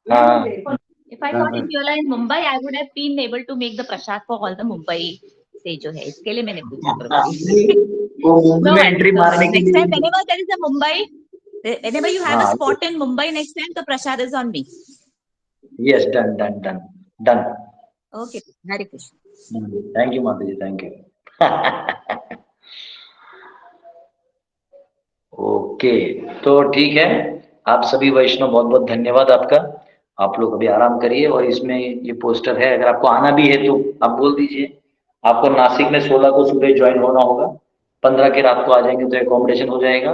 हाँ, If I thought if you are in Mumbai, I would have been able to make the prasad for all the Mumbai से जो है, इसके लिए मैंने पूछा। वो एंट्री मारने के लिए। Next time, whenever there is a Mumbai, whenever you have a spot in Mumbai, next time the prasad is on me. Yes, done. Okay, Hare Krishna. Thank you, Mataji, thank you. Okay, तो ठीक है। आप सभी वैष्णव बहुत बहुत धन्यवाद आपका। आप लोग अभी आराम करिए और इसमें ये पोस्टर है, अगर आपको आना भी है तो आप बोल दीजिए। आपको नासिक में 16 को सुबह ज्वाइन होना होगा, 15 के रात को आ जाएंगे तो एकोमोडेशन हो जाएगा।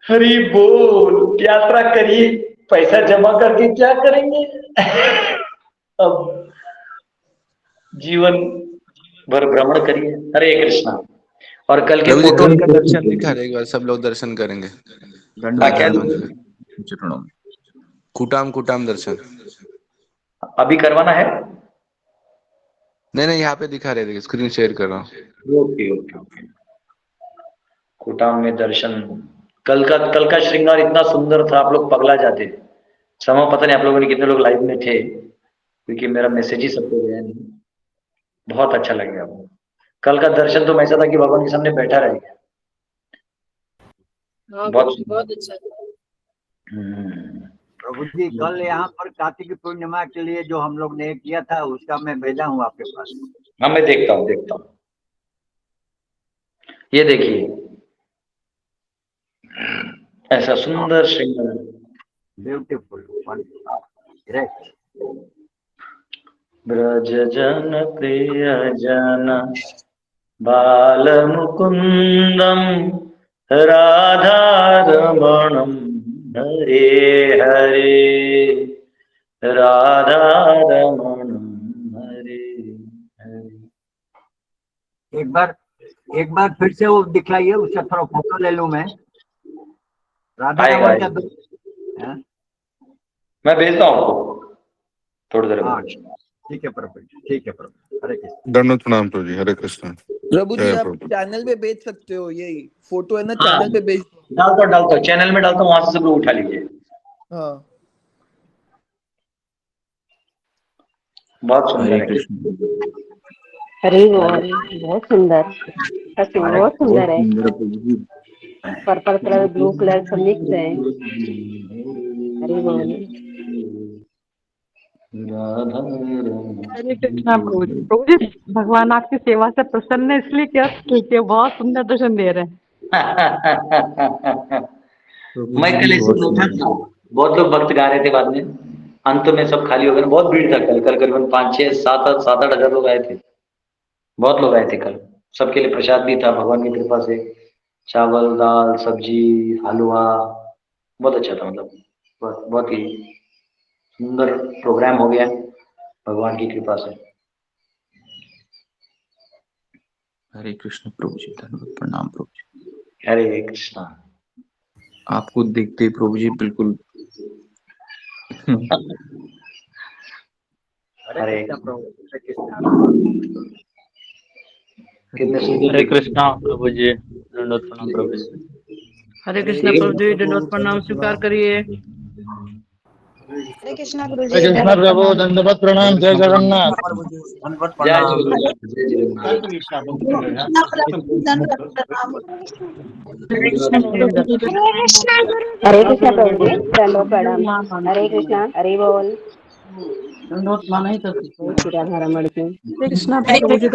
हरी बोल, यात्रा करिए, पैसा जमा करके क्या करेंगे अब जीवन भर भ्रमण करिए। हरे कृष्णा। और कल के प्रभु जी फोटो कल का दर्शन दिखा रहे, एक बार सब लोग दर्शन करेंगे। कुटाम कुटाम दर्शन अभी करवाना है? नहीं नहीं, यहाँ पे दिखा रहे थे, स्क्रीन शेयर कर रहा हूँ। Okay okay okay. कुटाम में दर्शन, कल का श्रृंगार इतना सुंदर था, आप लोग पगला जाते। समय पता नहीं आप लोगों ने कितने लोग लाइव में थे, क्योंकि मेरा मैसेज ही सबको गया नहीं। बहुत अच्छा लग गया। कल का दर्शन तो ऐसा था कि भगवान के सामने बैठा रह गया। हाँ बहुत बहुत अच्छा था। प्रभु जी कल यहाँ पर कार्तिक पूर्णिमा के लिए जो हम लोग ने किया था उसका मैं भेजा हूँ आपके पास। हाँ मैं देखता हूँ। ये देखिए, ऐसा सुंदर श्रृंगार, ब्यूटीफुल, ग्रेट। ब्रज जन प्रिय जन बाल मुकुंदम राधा रमणम हरे हरे राधा रमणम हरे हरे। एक बार फिर से वो दिखलाइए, उसका थोड़ा फोटो ले लूं मैं। राधा आएगा, रमन का आएगा। मैं भेजता हूँ आपको थोड़ी देर बाद। ठीक है प्रभु जी, ठीक है प्रभु। हरे कृष्ण। दंडवत प्रणाम प्रभु जी। हरे कृष्ण। प्रभु जी जय आप प्रभु। चैनल पे भेज सकते हो, यही फोटो है ना, हाँ, चैनल पे भेज। डालता हूँ चैनल में डालता हूँ, वहां से सब लोग उठा लीजिए। हाँ बहुत सुंदर है। हरे बोल, बहुत सुंदर, सच में बहुत सुंदर है। पर्पल कलर, ब्लू कलर सब मिक्स है। हरे बोल। हरे कृष्णा प्रभु जी। प्रभु जी भगवान आपकी सेवा से प्रसन्न है, इसलिए क्या क्योंकि बहुत सुंदर दर्शन दे रहे हैं। मैं कल ऐसे बैठा था, बहुत लोग भक्त गा रहे थे, बाद में अंत में सब खाली हो गए। बहुत भीड़ था कल करीबन 5, 6, 7, 8 हजार लोग आए थे। बहुत लोग आए थे कल। सबके लिए प्रसाद भी था भगवान की कृपा से, चावल दाल सब्जी हलवा, बहुत अच्छा था। मतलब बहुत ही सुंदर प्रोग्राम हो गया भगवान की कृपा से। हरे कृष्ण प्रभु जी, धन्यवाद प्रणाम प्रभु जी। हरे कृष्णा। आपको देखते ही प्रभु जी बिल्कुल हरे कृष्ण प्रभु। हरे कृष्णा। हरे कृष्णा प्रभु जी, दंडवत प्रणाम प्रभु जी। हरे कृष्णा प्रभु जी, दंडवत प्रणाम स्वीकार करिए। हरे कृष्णा गुरु हरे जी, कृष्णा प्रभु, दंडवत प्रणाम। जय जगन्नाथ। जय जगन्नाथ। हरे कृष्णा प्रभु जी, दंडवत प्रणाम। हरे कृष्णा, हरे बोल। राधा रमण की। हरे कृष्णा प्रभु जी,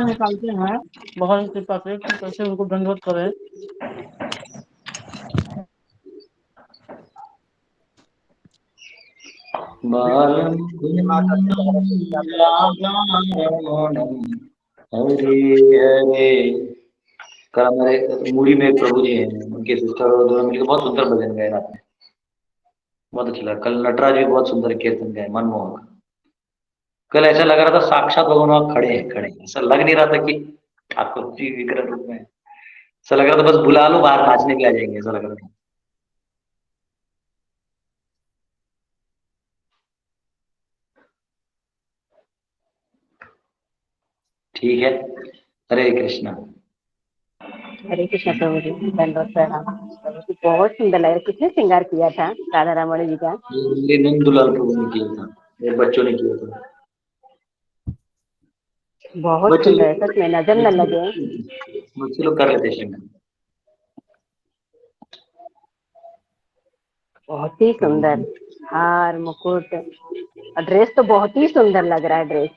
निकालते हैं भगवान की कृपा से कि कैसे उनको दंडवत करें। बालम हरे हरे। कल हमारे मुड़ी में प्रभु जी हैं, उनके सिस्टर और दोनों मिलकर बहुत सुंदर भजन गाए रात में। बहुत अच्छा लगा। कल नटराज भी बहुत सुंदर कीर्तन गाए, मनमोहक। कल ऐसा लग रहा था साक्षात भगवान वहां खड़े हैं। ऐसा लग नहीं रहा था कि ठाकुर जी विग्रह रूप में। ऐसा लग रहा था बस बुला लो बाहर नाचने के आ जाएंगे, ऐसा लग रहा था। ठीक है। हरे कृष्णा। हरे कृष्णा प्रभु जी, दंडवत प्रणाम। प्रभु जी बहुत सुंदर लग रहा है। किसने श्रृंगार किया था राधा रमण जी का? ये नंदुलाल प्रभु ने किया था, मेरे बच्चों ने किया था। बहुत सुंदर है, सच में नजर न लगे। बच्चे लोग कर रहे थे श्रृंगार। बहुत ही सुंदर हार मुकुट, ड्रेस तो बहुत ही सुंदर लग रहा है ड्रेस।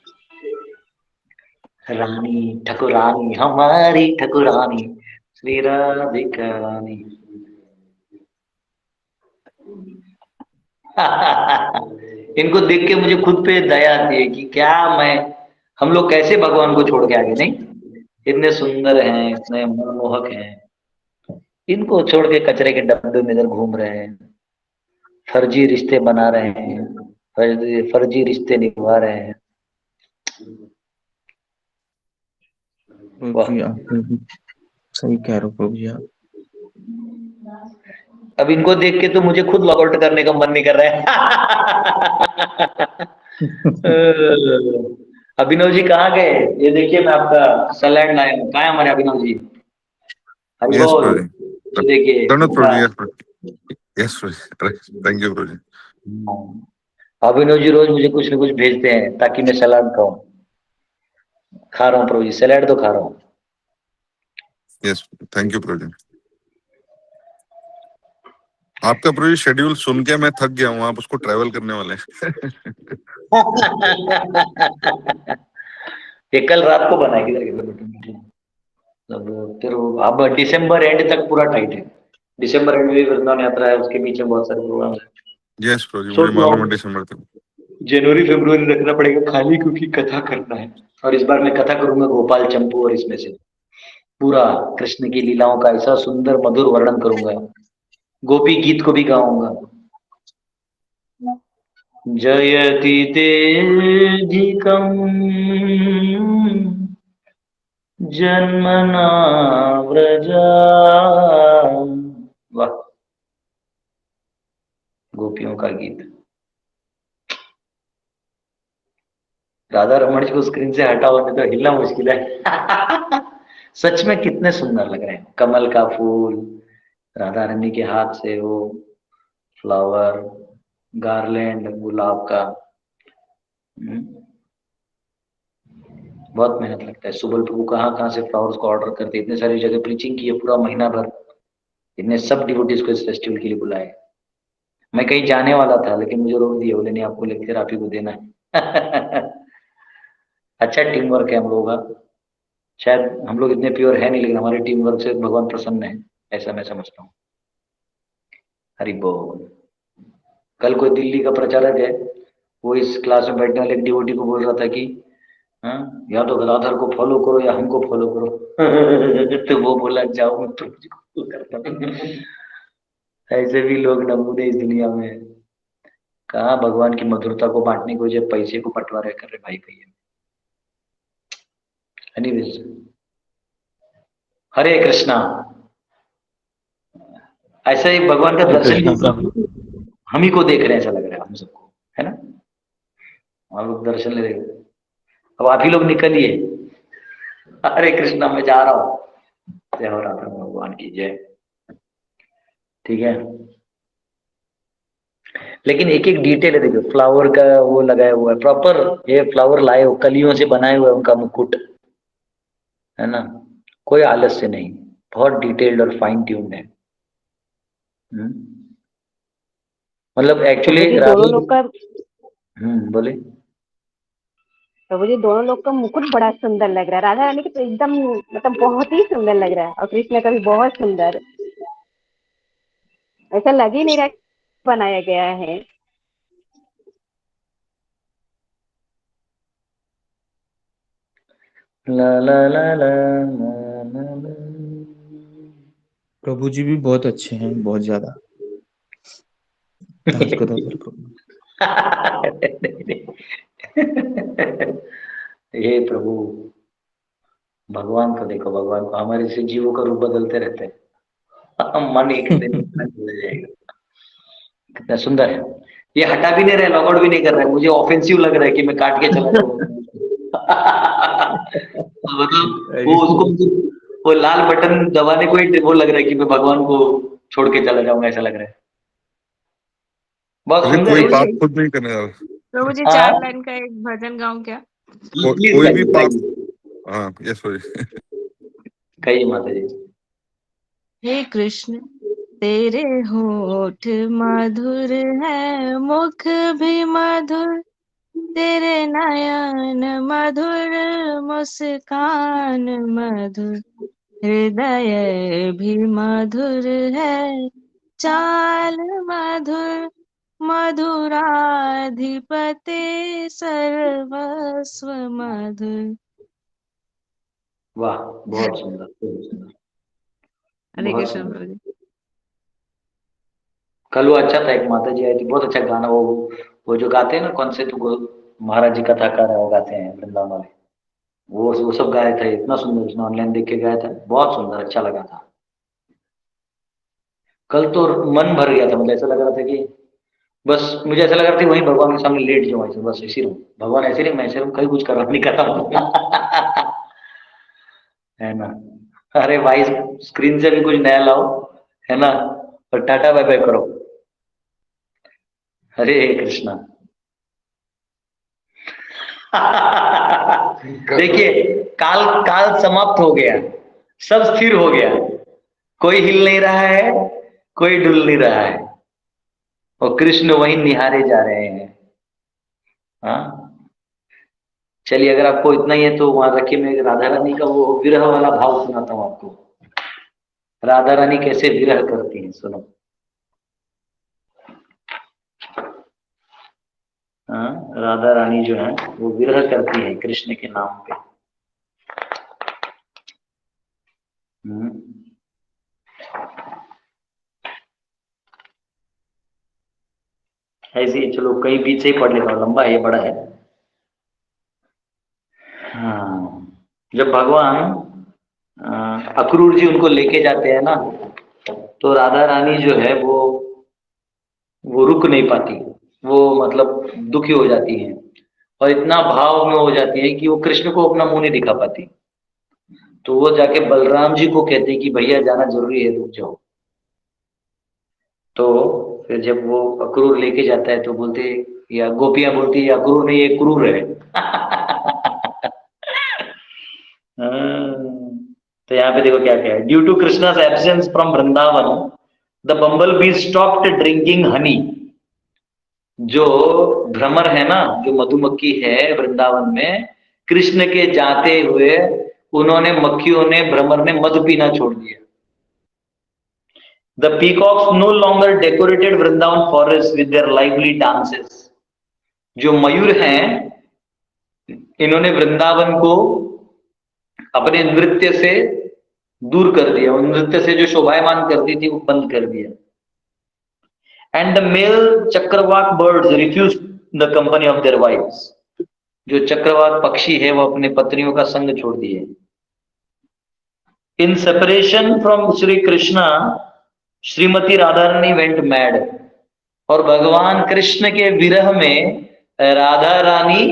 रानी ठकुरानी हमारी ठकुरानी श्री राधिका रानी। इनको देख के मुझे खुद पे दया आती है कि क्या हम लोग कैसे भगवान को छोड़ के आगे, नहीं? इतने सुंदर हैं, इतने मनमोहक हैं, इनको छोड़ के कचरे के डब्बे में इधर घूम रहे हैं, फर्जी रिश्ते बना रहे हैं, फर्जी रिश्ते निभा रहे हैं। प्रभु जी आप सही कह रहे हो प्रभु जी आप। अब इनको देख के तो मुझे खुद लॉकआउट करने का मन नहीं कर रहा है। अभिनव जी कहाँ गए? ये देखिए मैं आपका सलाड लाया हूँ। कहाँ है हमारे अभिनव जी? हरि बोल। देखिए थैंक यू प्रभु जी। अभिनव जी रोज मुझे कुछ न कुछ भेजते हैं ताकि मैं सलाद खाऊं। खा रहा हूँ प्रभु जी, सलाड तो खा रहा हूँ। यस थैंक यू प्रभु जी। आपका प्रभु जी शेड्यूल सुन के मैं थक गया हूँ, आप उसको ट्रैवल करने वाले हैं। ये कल रात को बनाएगी फिर अब दिसंबर एंड तक पूरा टाइट है। दिसंबर एंड में भी वृंदावन यात्रा है, उसके बीच में बहुत सारे प्रोग्राम है। यस प्रभु जी मुझे मालूम है दिसंबर तक। जनवरी फरवरी रखना पड़ेगा खाली, क्योंकि कथा करना है। और इस बार मैं कथा करूंगा गोपाल चंपू, और इसमें से पूरा कृष्ण की लीलाओं का ऐसा सुंदर मधुर वर्णन करूंगा, गोपी गीत को भी गाऊंगा। जयति तेधिकं जन्मना व्रजा। वाह, गोपियों का गीत। राधा रमण जी को स्क्रीन से हटाओ, नहीं तो हिलना मुश्किल है। सच में कितने सुंदर लग रहे हैं। कमल का फूल, राधा रानी के हाथ से वो फ्लावर, गार्लैंड गुलाब का। बहुत मेहनत लगता है। सुबल प्रभु कहाँ से फ्लावर्स को ऑर्डर करते, इतने सारी जगह प्रीचिंग की है पूरा महीना भर, इतने सब डिवोटीज को इस फेस्टिवल के लिए बुलाए। मैं कहीं जाने वाला था लेकिन मुझे रोक दिया, बोले नहीं आपको लेक्चर आप ही को देना है। अच्छा टीम वर्क है हम लोगों का। शायद हम लोग इतने प्योर है नहीं, लेकिन हमारे टीम वर्क से भगवान प्रसन्न है, ऐसा मैं समझता हूँ। हरि बोल। कल कोई दिल्ली का प्रचारक है, वो इस क्लास में बैठने वाले एक डिवोटी को बोल रहा था कि या तो गदाधर को फॉलो करो या हमको फॉलो करो। तो वो बोला जाओ मैं प्रभु जी को फॉलो करता हूँ। ऐसे भी लोग नमूने इस दुनिया में है। कहाँ भगवान की मधुरता को बांटने को जब पैसे को बंटवारे कर रहे भाई भैया। एनीवेज, हरे कृष्णा। ऐसा ही भगवान का दर्शन हम ही को देख रहे हैं, ऐसा लग रहा है हम सबको, है ना? हम लोग दर्शन ले रहे हैं। अब आप ही लोग निकलिए। हरे कृष्णा, मैं जा रहा हूँ। जय हो राधा भगवान की जय। ठीक है, लेकिन एक एक डिटेल है। देखो फ्लावर का वो लगाया हुआ है प्रॉपर, ये फ्लावर लाए हो, कलियों से बनाए हुए उनका मुकुट, है ना? कोई आलस्य नहीं, बहुत डिटेल्ड और फाइन ट्यून्ड है। मतलब एक्चुअली दोनों लोग का बोले प्रभु जी, दोनों लोग का मुकुट बड़ा सुंदर लग रहा है। राधा रानी की तो एकदम मतलब बहुत ही सुंदर लग रहा है, और कृष्ण का भी बहुत सुंदर। ऐसा लग ही नहीं रहा बनाया गया है। ला ला ला ला ला ला। प्रभु जी भी बहुत अच्छे हैं, बहुत ज्यादा। हे प्रभु, भगवान को देखो, भगवान को। हमारे से जीवों का रूप बदलते रहते हैं। मन एक दिन बदल जाएगा। कितना सुंदर है। ये हटा भी नहीं रहे, लॉगआउट भी नहीं कर रहे। मुझे ऑफेंसिव लग रहा है कि मैं काट के चला जाऊँ। मतलब वो उसको, वो लाल बटन दबाने को ही वो लग रहा है कि मैं भगवान को छोड़ के चला जाऊंगा, ऐसा लग रहा है। बहुत सुंदर कोई है। पाप खुद नहीं करने वाला। प्रभु जी 4 लाइन का एक भजन गाऊं क्या? कोई भी पाप। हाँ यस कहिए माता जी। हे कृष्ण, तेरे होठ मधुर है, मुख भी मधुर, तेरे नयन मधुर मुस्कान मधुर, हृदय भी मधुर है, चाल मधुर, मधुराधिपते सर्वस्व मधुर। वाह, बहुत सुंदर, बहुत सुंदर। हरे बहुत कृष्ण सुंदर। प्रभु जी। कल वो अच्छा था, एक माता जी आई थी, बहुत अच्छा गाना, वो जो गाते हैं ना, कौन से तो महाराज जी कथाकार है वो गाते हैं वृंदावन वाले, वो सब गाए थे, इतना सुंदर, उसने ऑनलाइन देख के गाया था, बहुत सुंदर, अच्छा लगा था। कल तो मन भर गया था, मुझे ऐसा लग रहा था कि बस, मुझे ऐसा लग रहा था वहीं भगवान के सामने लेट जाऊं, ऐसे बस ऐसे रहूं, भगवान ऐसे नहीं, मैं ऐसे रहूं, कहीं कुछ कर रहा नहीं कर रहा है ना। अरे भाई, स्क्रीन से भी कुछ नया लाओ, है ना, और टाटा बाय बाय करो। हरे कृष्णा। देखिए, काल समाप्त हो गया, सब स्थिर हो गया, कोई हिल नहीं रहा है, कोई डुल नहीं रहा है, और कृष्ण वहीं निहारे जा रहे हैं। हाँ, चलिए, अगर आपको इतना ही है तो वहां रखिए, मैं राधा रानी का वो विरह वाला भाव सुनाता हूं आपको। राधा रानी कैसे विरह करती हैं, सुनो। हाँ, राधा रानी जो है वो विरह करती है कृष्ण के नाम पे। ऐसे ही, चलो कहीं बीच से ही पढ़ लेता हूँ, लंबा है, बड़ा है। हाँ, जब भगवान अक्रूर जी उनको लेके जाते हैं ना, तो राधा रानी जो है वो रुक नहीं पाती, वो मतलब दुखी हो जाती है, और इतना भाव में हो जाती है कि वो कृष्ण को अपना मुंह नहीं दिखा पाती। तो वो जाके बलराम जी को कहते हैं कि भैया जाना जरूरी है, रुक जाओ। तो फिर जब वो अक्रूर लेके जाता है तो बोलते, या गोपियां बोलती है अक्रूर नहीं, ये क्रूर है। तो यहाँ पे देखो क्या क्या है। Due to Krishna's absence from Vrindavan, the bumble bee stopped drinking honey. जो भ्रमर है ना, जो मधुमक्खी है वृंदावन में, कृष्ण के जाते हुए उन्होंने, मक्खियों ने, भ्रमर ने मधु पीना छोड़ दिया। The peacocks no longer decorated Vrindavan forest with their lively dances. जो मयूर हैं, इन्होंने वृंदावन को अपने नृत्य से दूर कर दिया, उन नृत्य से जो शोभायमान करती थी वो बंद कर दिया। And the male चक्रवाक birds refused the company of their wives. जो चक्रवाक पक्षी है वो अपने पत्नियों का संग छोड़ दिए। In separation from Shri Krishna, Shrimati Radha Rani went mad. और भगवान कृष्ण के विरह में राधा रानी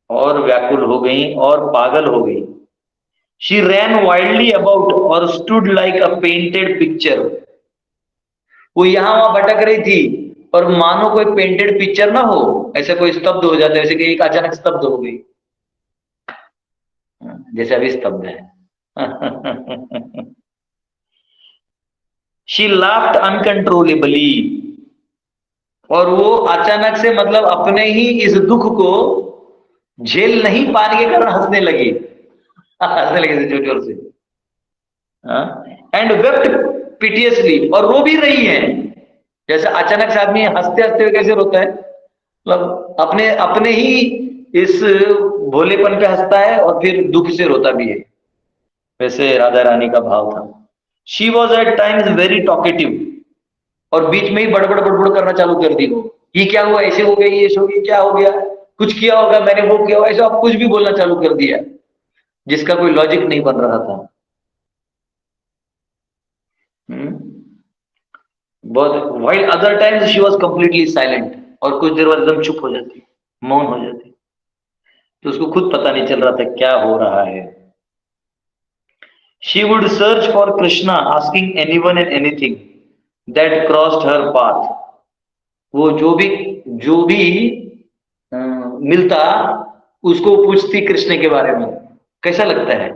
और व्याकुल हो गई और पागल हो गई। शी रैन वाइल्डली अबाउट और स्टूड लाइक अ पेंटेड पिक्चर। वो यहां वहां भटक रही थी और मानो कोई पेंटेड पिक्चर ना हो, ऐसे कोई स्तब्ध हो जाता है, जैसे कि एक अचानक स्तब्ध हो गई, जैसे अभी स्तब्ध है। She laughed uncontrollably, और वो अचानक से, मतलब अपने ही इस दुख को झेल नहीं पाने के कारण हंसने लगी, हंसने लगी जोर जोर से। एंड वेप्ट पिटियसली, और रो भी रही है, जैसे अचानक से आदमी हंसते हंसते हुए कैसे रोता है, मतलब अपने ही इस भोलेपन पे हंसता है और फिर दुख से रोता भी है, वैसे राधा रानी का भाव था। She was at times very talkative, और बीच में ही बड़बड़ करना चालू कर दी। ये क्या हुआ, ऐसे हो गया, ये हो गया, क्या हो गया, कुछ किया होगा मैंने, वो किया होगा, ऐसा कुछ भी बोलना चालू कर दिया जिसका कोई लॉजिक नहीं बन रहा था। बहुत। while other times she was completely silent, और कुछ देर बाद एकदम चुप हो जाती, मौन हो जाती, तो उसको खुद पता नहीं चल रहा था क्या हो रहा है। She would search for Krishna, asking anyone and anything that crossed her path. वो जो भी मिलता उसको पूछती कृष्ण के बारे में, कैसा लगता है।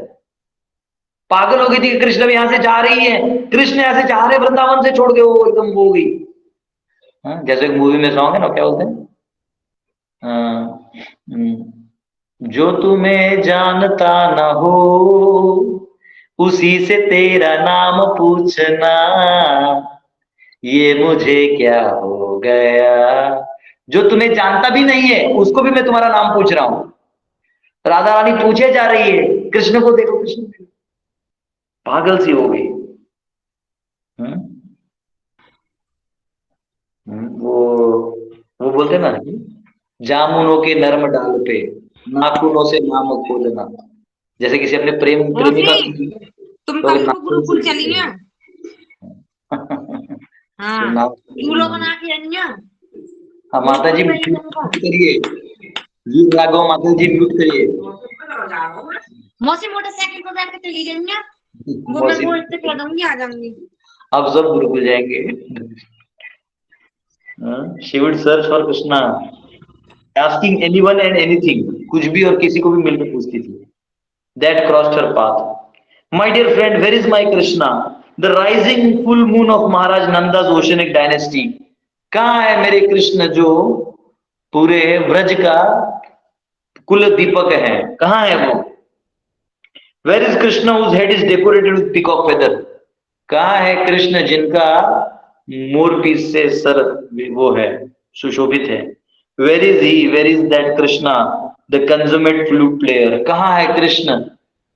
पागल हो गई थी कि कृष्ण भी यहां से जा रही है, कृष्ण यहां से जा रहे वृंदावन से छोड़ के, वो एकदम हो गई। जैसे एक मूवी में सॉन्ग है ना, क्या बोलते हैं, जो तुम्हें जानता न हो उसी से तेरा नाम पूछना, ये मुझे क्या हो गया। जो तुम्हें जानता भी नहीं है उसको भी मैं तुम्हारा नाम पूछ रहा हूं। राधा रानी पूछे जा रही है, कृष्ण को देखो, कृष्ण पागल सी हो गई। वो बोलते ना, जामुनों के नरम डाल पे नाखूनों से नाम खोजना। जैसे किसी अपने प्रेमिका तुम कल को गुरुकुल चली ना। हाँ, चूल्हा बना के अन्या। हाँ माता जी म्यूट करिए, जी राघव माता जी म्यूट करिए। मौसी मोटरसाइकिल पर बैठ के चली गई ना, वो मैं बोलते कह दूंगी आ जाऊंगी। अब सब गुरुकुल जाएंगे। She would search for Krishna, asking anyone and anything, कुछ भी और किसी को भी मिलकर पूछती थी। That crossed her path. My dear friend, where is my Krishna? The rising full moon of Maharaj Nanda's oceanic dynasty. कहाँ है मेरे कृष्ण जो पूरे व्रज का कुल दीपक है, कहाँ है वो? Where is Krishna whose head is decorated with peacock feather? कहाँ है कृष्ण जिनका मोरपीस से सर वो है, सुशोभित है? Where is he? Where is that Krishna, the consummate flute player? कहाँ है कृष्ण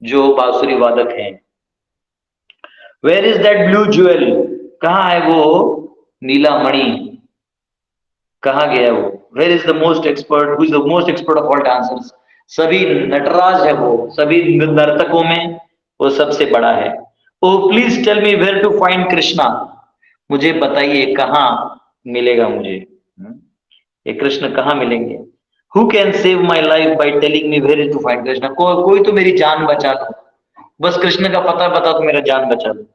जो बांसुरी वादक है? Where is that blue jewel? कहाँ है वो नीला मणि? कहाँ गया वो? Where is the most expert? Who is the most expert of all dancers? सभी नटराज है वो, सभी नर्तकों में वो सबसे बड़ा है। Oh please tell me where to find Krishna. मुझे बताइए कहाँ मिलेगा मुझे, ये कृष्ण कहाँ मिलेंगे? Who can save my life by telling me where to find Krishna? कोई तो मेरी जान बचा दो, बस कृष्ण का पता बता तो मेरा जान बचा दो।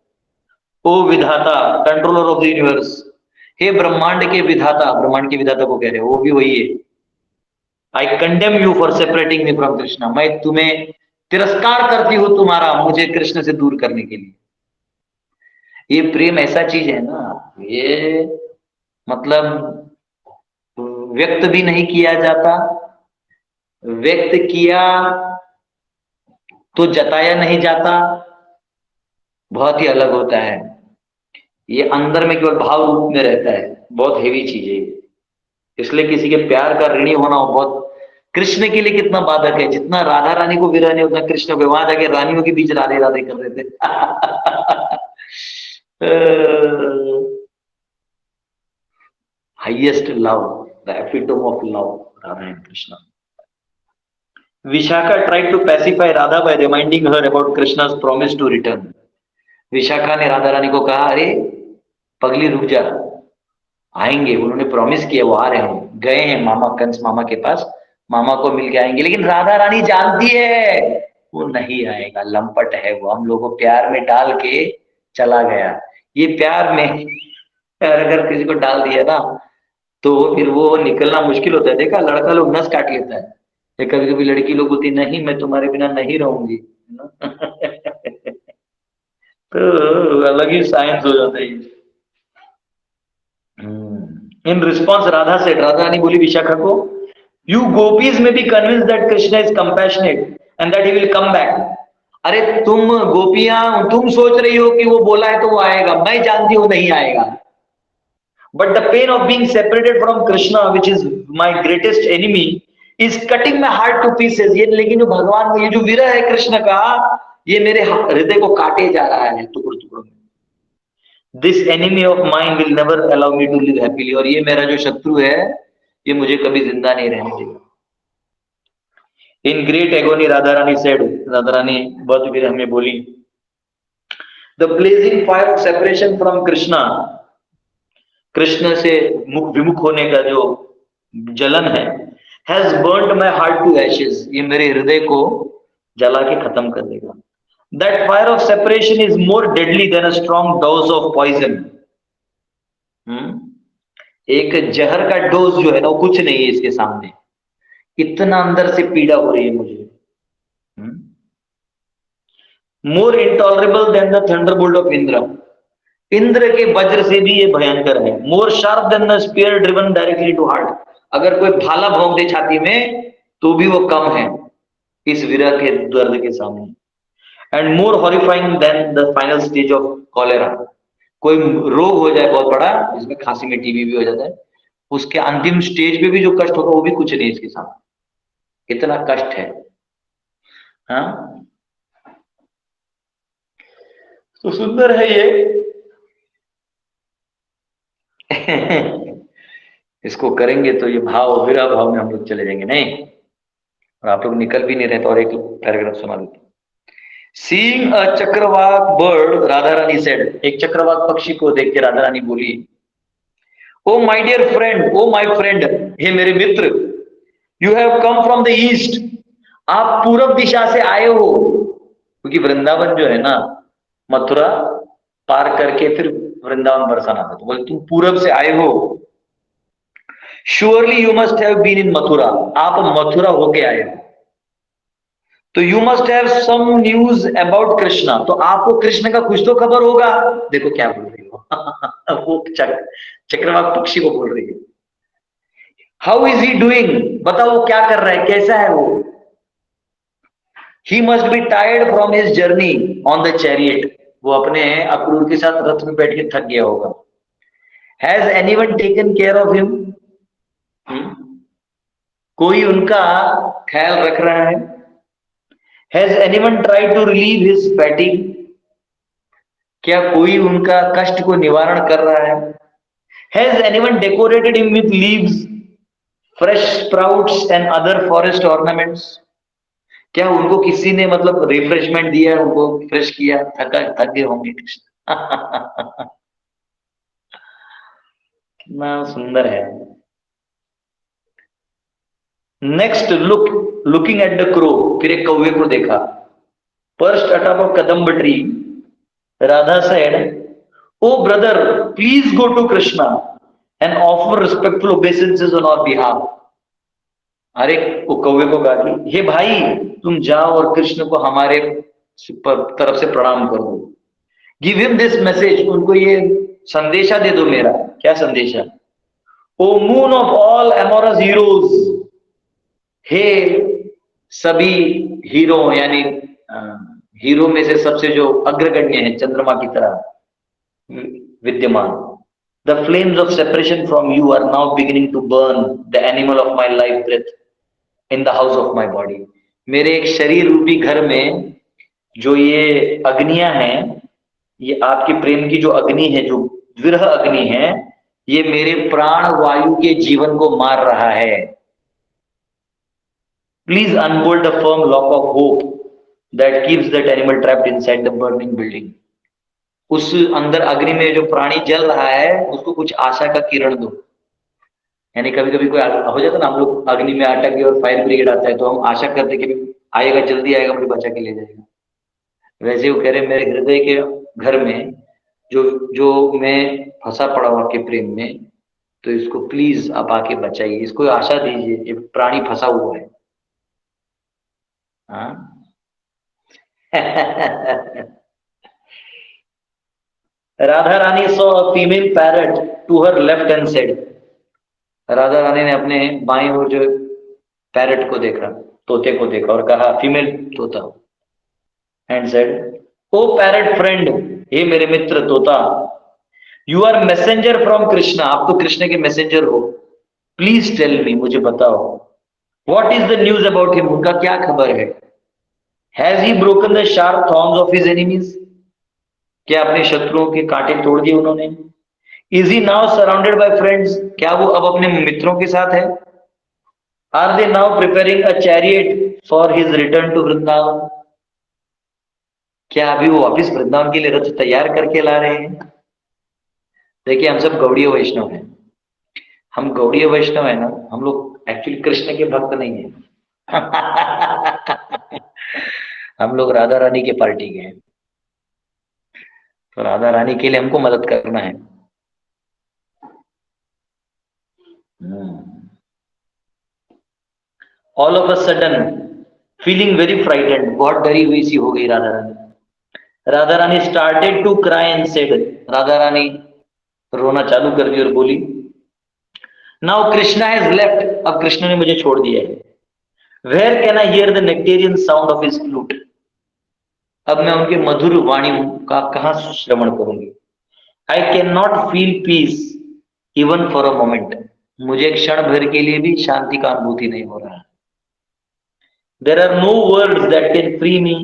ओ विधाता, कंट्रोलर ऑफ द यूनिवर्स, हे ब्रह्मांड के विधाता, ब्रह्मांड के विधाता को कह रहे हो, वो भी वही है। आई condemn you for separating me from Krishna, मैं तुम्हें तिरस्कार करती हूँ तुम्हारा मुझे कृष्ण से दूर करने के लिए। ये प्रेम ऐसा चीज है ना, ये मतलब व्यक्त भी नहीं किया जाता, व्यक्त किया तो जताया नहीं जाता, बहुत ही अलग होता है। ये अंदर में केवल भाव रूप में रहता है, बहुत हेवी चीज है। इसलिए किसी के प्यार का ऋणी होना बहुत कृष्ण के लिए कितना बाधक है। जितना राधा रानी को विरह नहीं उतना कृष्ण को, वहां जाके रानियों के बीच राधे राधे कर रहे थे। Highest love, the epitome of love, Radha and Krishna. Vishakha tried to pacify Radha by reminding her about Krishna's promise to return. Vishakha ने राधा रानी को कहा, अरे पगली रुक जा, आएंगे, उन्होंने प्रॉमिस किया, वो आ रहे हैं, गए हैं मामा कंस मामा के पास, मामा को मिल के आएंगे। लेकिन राधा रानी जानती है वो नहीं आएगा, लंपट है वो, हम लोगों को प्यार में डाल के चला गया। ये प्यार में अगर किसी को डाल दिया ना तो फिर वो निकलना मुश्किल होता है। देखा, लड़का लोग नस काट लेता है, कभी कभी लड़की लोग बोलती नहीं मैं तुम्हारे बिना नहीं रहूंगी। तो अलग ही साइंस हो जाता है। इन रिस्पॉन्स राधा से, राधा रानी बोली विशाखा को, you gopis may be convinced that Krishna is compassionate and that he will come back. अरे तुम गोपियां, तुम सोच रही हो कि वो बोला है तो वो आएगा, मैं जानती हूं नहीं आएगा। But the pain of being separated from Krishna which is my greatest enemy is cutting my heart two pieces. ये लेकिन जो भगवान को ये जो विरह है कृष्ण का, ये मेरे हृदय को काटे जा रहा है टुकड़ों टुकड़ों में। This enemy of mine will never allow me to live happily. और ये मेरा जो शत्रु है ये मुझे कभी जिंदा नहीं रहने देगा। In great agony Radha Rani said, Radha Rani बहुत विरह में बोली, the blazing fire of separation from Krishna, Krishna से विमुख होने का जो जलन है, has burned my heart to ashes, ये मेरे हृदय को जला के खत्म कर देगा। That fire of separation is more deadly than a strong dose of poison. एक जहर का डोज जो है ना वो कुछ नहीं है इसके सामने। इतना अंदर से पीड़ा हो रही है मुझे। More intolerable than the thunderbolt of Indra, Indra के वज्र से भी ये भयंकर है। More sharp than the spear driven directly to heart, अगर कोई भाला भोंक दे छाती में तो भी वो कम है इस विरह के दर्द के सामने। And more horrifying than the final stage of cholera. कोई रोग हो जाए बहुत बड़ा, जिसमें खांसी में टीबी भी हो जाता है, उसके अंतिम स्टेज पे भी जो कष्ट होगा वो भी कुछ नहीं इसके सामने। इतना कष्ट है। हाँ, तो सुंदर है ये। इसको करेंगे तो ये भाव, विरह भाव में हम लोग चले जाएंगे नहीं, और आप लोग निकल भी नहीं रहे। तो और एक पैराग्राफ सुना देते। Seeing a chakravaka bird, Radha Rani said. एक चक्रवाक पक्षी को देख के राधा रानी बोली, oh my dear friend, oh my friend, हे मेरे मित्र, you have come from the east. आप पूरब दिशा से आए हो, क्योंकि वृंदावन जो है ना, मथुरा पार करके फिर वृंदावन बरसाना था, तो बोले तुम पूरब से आए हो। Surely you must have been in Mathura. आप मथुरा होके आए हो, तो you must have some news about Krishna. तो आपको कृष्ण का कुछ तो खबर होगा। देखो क्या बोल रही हो। वो चक्रवाक पक्षी को बोल रही है। हाउ इज ही डूइंग, बताओ वो क्या कर रहा है, कैसा है वो। He must be tired from his journey on the chariot. वो अपने अक्रूर के साथ रथ में बैठ के थक गया होगा। Has anyone taken care of him. कोई उनका ख्याल रख रहा है। Has anyone tried to relieve his fatigue. क्या कोई उनका कष्ट को निवारण कर रहा है। Has anyone decorated him with leaves, fresh sprouts and other forest ornaments. क्या उनको किसी ने मतलब रिफ्रेशमेंट दिया, उनको फ्रेश किया। थक गए होंगे कृष्ण। कितना सुंदर है। Next looking at the crow. फिर एक कौवे को देखा। Perched atop of kadamba tree, Radha said, oh brother please go to Krishna and offer respectful obeisances on our behalf. अरे वो कौवे को कहा कि हे भाई तुम जाओ और कृष्ण को हमारे तरफ से प्रणाम कर दो। Give him this message. उनको ये संदेशा दे दो मेरा। क्या संदेशा। Oh moon of all amorous heroes. हे सभी हीरो, यानी हीरो में से सबसे जो अग्रगण्य है, चंद्रमा की तरह विद्यमान। The flames of separation from you are now beginning to burn the animal of my life breath in the house of my body. मेरे एक शरीर रूपी घर में जो ये अग्नियां हैं, ये आपके प्रेम की जो अग्नि है, जो विरह अग्नि है, ये मेरे प्राण वायु के जीवन को मार रहा है। Please unbold the firm lock of hope that keeps that animal trapped inside the burning building. उस अंदर अग्नि में जो प्राणी जल रहा है, उसको कुछ आशा का किरण दो। यानी कभी कभी कोई हो जाता ना, हम लोग अग्नि में अटक गए और फायर ब्रिगेड आता है, तो हम आशा करते कि आएगा, जल्दी आएगा, मुझे बचा के ले जाएगा। वैसे वो कह रहे मेरे हृदय के घर में जो मैं फंसा पड़ा हूं आपके प्रेम में, तो इसको प्लीज आप आके बचाइए, इसको आशा दीजिए, ये प्राणी फंसा हुआ है। हाँ? Radha Rani saw a female parrot to her left hand side. Radha Rani ने अपने बाईं ओर जो पैरट को देखा, तोते को देखा, और कहा, फीमेल तोता, and said, oh parrot friend, हे मेरे मित्र तोता, you are messenger from Krishna. आप तो कृष्ण के मैसेंजर हो। प्लीज टेल मी, मुझे बताओ, what is the news about him. उनका क्या खबर है। Has he broken the sharp thorns of his enemies. क्या अपने शत्रुओं के कांटे तोड़ दिए उन्होंने। Is he now surrounded by friends. क्या वो अब अपने मित्रों के साथ है। Are they now preparing a chariot for his return to Vrindavan. क्या अभी वो वापिस वृंदावन के लिए रथ तैयार करके ला रहे हैं। देखिए हम सब गौड़ीय वैष्णव हैं। हम गौड़ीय वैष्णव है ना, हम लोग एक्चुअली कृष्ण के भक्त नहीं है। हम लोग राधा रानी के पार्टी के हैं। तो राधा रानी के लिए हमको मदद करना है। All of a sudden feeling very frightened. बहुत डरी हुई सी हो गई Radha Rani. Radha Rani started to cry and said. Radha Rani रोना चालू कर दी और बोली, नाउ कृष्णा हैज लेफ्ट, अब कृष्ण ने मुझे छोड़ दिया है। Where can I hear the nectarean sound of his flute, अब मैं उनके मधुर वाणी का कहां श्रवण करूंगी। I can not feel peace even for a moment, मुझे क्षण भर के लिए भी शांति का अनुभूति नहीं हो रहा। There are no words that can free me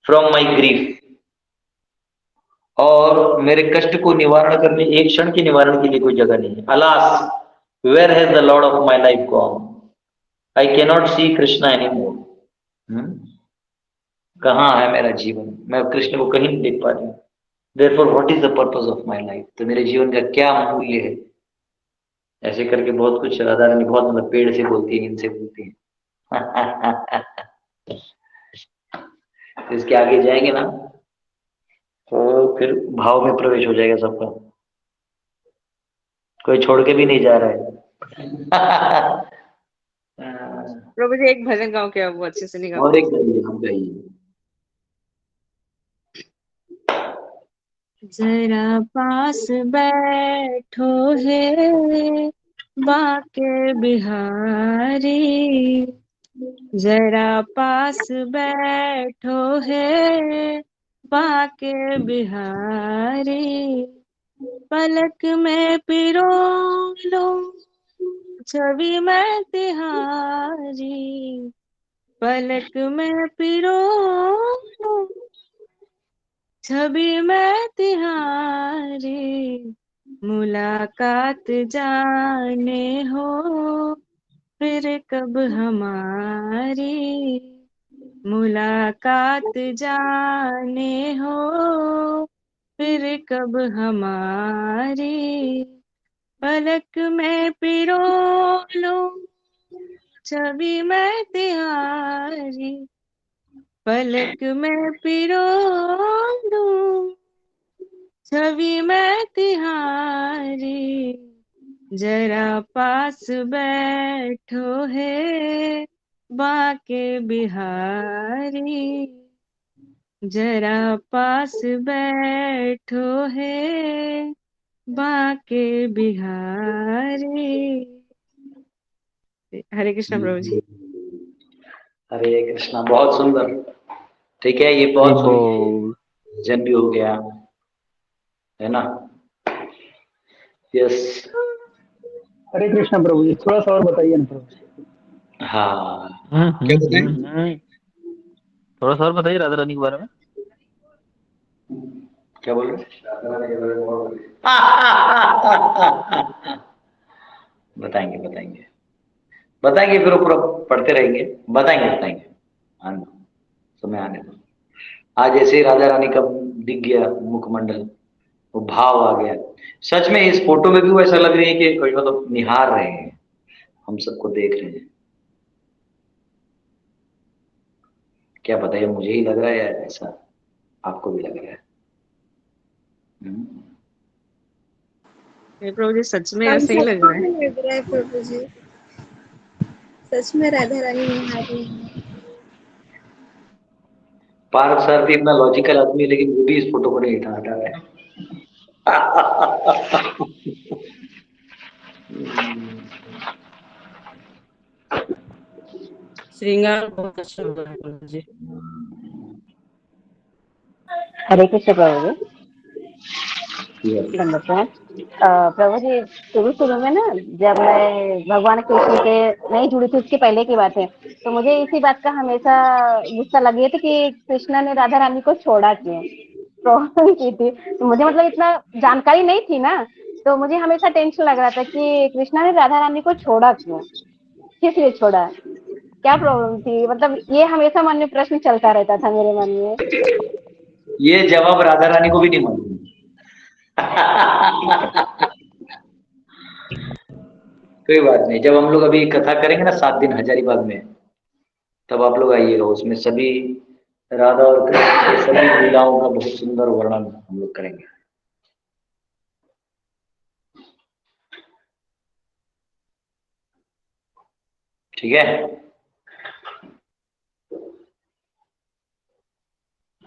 from my grief, और मेरे कष्ट को निवारण करने, एक क्षण के निवारण के लिए कोई जगह नहीं है। Alas, where has the lord of my life gone, I can not see Krishna any more. कहाँ है मेरा जीवन, मैं कृष्ण को कहीं नहीं देख पा रही हूँ। Therefore, what is the purpose of my life, तो मेरे जीवन का क्या मूल्य है। ऐसे करके बहुत कुछ राधा रानी बहुत मतलब पेड़ से बोलती है, इनसे बोलती है। तो इसके आगे जाएंगे ना तो फिर भाव में प्रवेश हो जाएगा सबका, कोई छोड़ के भी नहीं जा रहा है। प्रभु जी एक भजन गाओ, क्या वो अच्छे से नहीं गाओ। और एक हम गाइए। जरा पास बैठो है बाके बिहारी, जरा पास बैठो है बाके बिहारी, पलक में पिरो लो छवि में तिहारी, पलक में पिरो लो छवि में तिहारी, मुलाकात जाने हो फिर कब हमारी, मुलाकात जाने हो फिर कब हमारी, पलक में पिरो लो छवि में तिहारी, पलक में पिरो लो छवि में तिहारी, जरा पास बैठो है बाके बिहारी, जरा पास बैठो है बाके बिहारी। हरे कृष्ण प्रभु जी। हरे कृष्णा, बहुत सुंदर। ठीक है, ये बहुत भजन भी हो गया है ना। यस, हरे कृष्णा प्रभु जी, थोड़ा सा और बताइए ना प्रभु जी। हाँ क्या बताएं? थोड़ा सा और बताइए राधा रानी के बारे में। क्या बोल रहे? बताएंगे बताएंगे बताएंगे, फिर ऊपर पढ़ते रहेंगे, बताएंगे बताएंगे, आने समय आने दो। आज ऐसे ही राधा रानी का दिख गया मुखमंडल, वो भाव आ गया। सच में इस फोटो में भी वो ऐसा लग रही है कि कोई मतलब निहार रहे हैं, हम सबको देख रहे हैं। क्या पता है, मुझे ही लग रहा है या ऐसा आपको भी लग रहा है? प्रभु जी सच में ऐसे ही लग रहा है। लग रहा है प्रभु जी, सच में राधा रानी निहार रही है। पार्थ सर भी इतना लॉजिकल आदमी है, लेकिन वो भी इस फोटो को नहीं हटा रहा है। श्रृंगार बहुत अच्छा हो रहा है प्रभु जी। हरे कृष्ण प्रभु जी। नमस्कार प्रभु जी। शुरू में ना जब मैं भगवान कृष्ण से नहीं जुड़ी थी, उसके पहले की बात है, तो मुझे इसी बात का हमेशा गुस्सा लगी थी कि कृष्ण ने राधा रानी को छोड़ा क्यों, प्रॉब्लम की थी। तो मुझे मतलब इतना जानकारी नहीं थी ना, तो मुझे हमेशा टेंशन लग रहा था कि कृष्णा ने राधा रानी को छोड़ा क्यों, किस लिए छोड़ा, क्या प्रॉब्लम थी, मतलब ये हमेशा मन में प्रश्न चलता रहता था मेरे मन में। ये जवाब राधा रानी को भी नहीं मालूम। कोई बात नहीं, जब हम लोग अभी कथा करेंगे ना 7 दिन हजारीबाग में, तब आप लोग आइएगा, उसमें सभी राधा और कृष्ण के सभी लीलाओं का बहुत सुंदर वर्णन हम लोग करेंगे। ठीक है,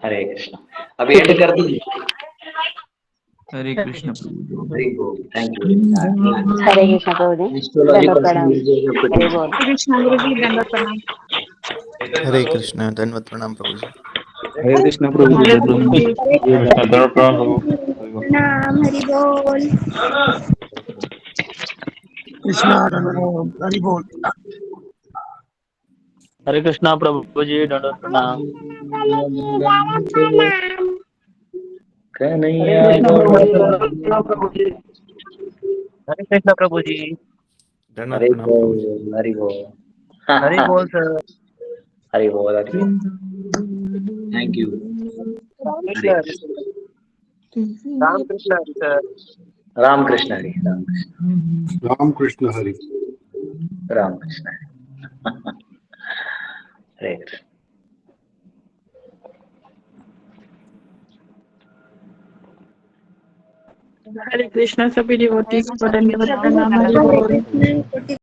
हरे कृष्णा। अभी एंड कर दूं? Hare Krishna Prabhu ji. Very good, thank you. Hare Krishna Prabhu ji, एस्ट्रोलॉजी दंडवत पर्सन प्रणाम। हरे बोल। कृष्ण गुरु जी दंडवत प्रणाम। हरे कृष्ण दंडवत प्रणाम प्रभु जी। हरे कृष्ण प्रभु जी, हरे कृष्ण प्रणाम। प्रणाम। हरि बोल। कृष्णा हरि बोल। हरे कृष्णा प्रभु जी, दंडवत प्रणाम। कन्हैया प्रभु जी। हरे कृष्णा प्रभु जी। दंडवत हरि प्रणाम प्रभु जी। बोल, हरि बोल। हरि बोल सर। हरि बोल, हरि बोल। Thank you. Hare Ram Krishna Hari sir. Ram Krishna Hari, Ram Krishna, Ram Krishna Hari. Ram Krishna Hari. Hare Krishna. Hare Krishna सभी डिवोटीज को दंडवत प्रणाम। हरि हरे बोल। कृष्ण।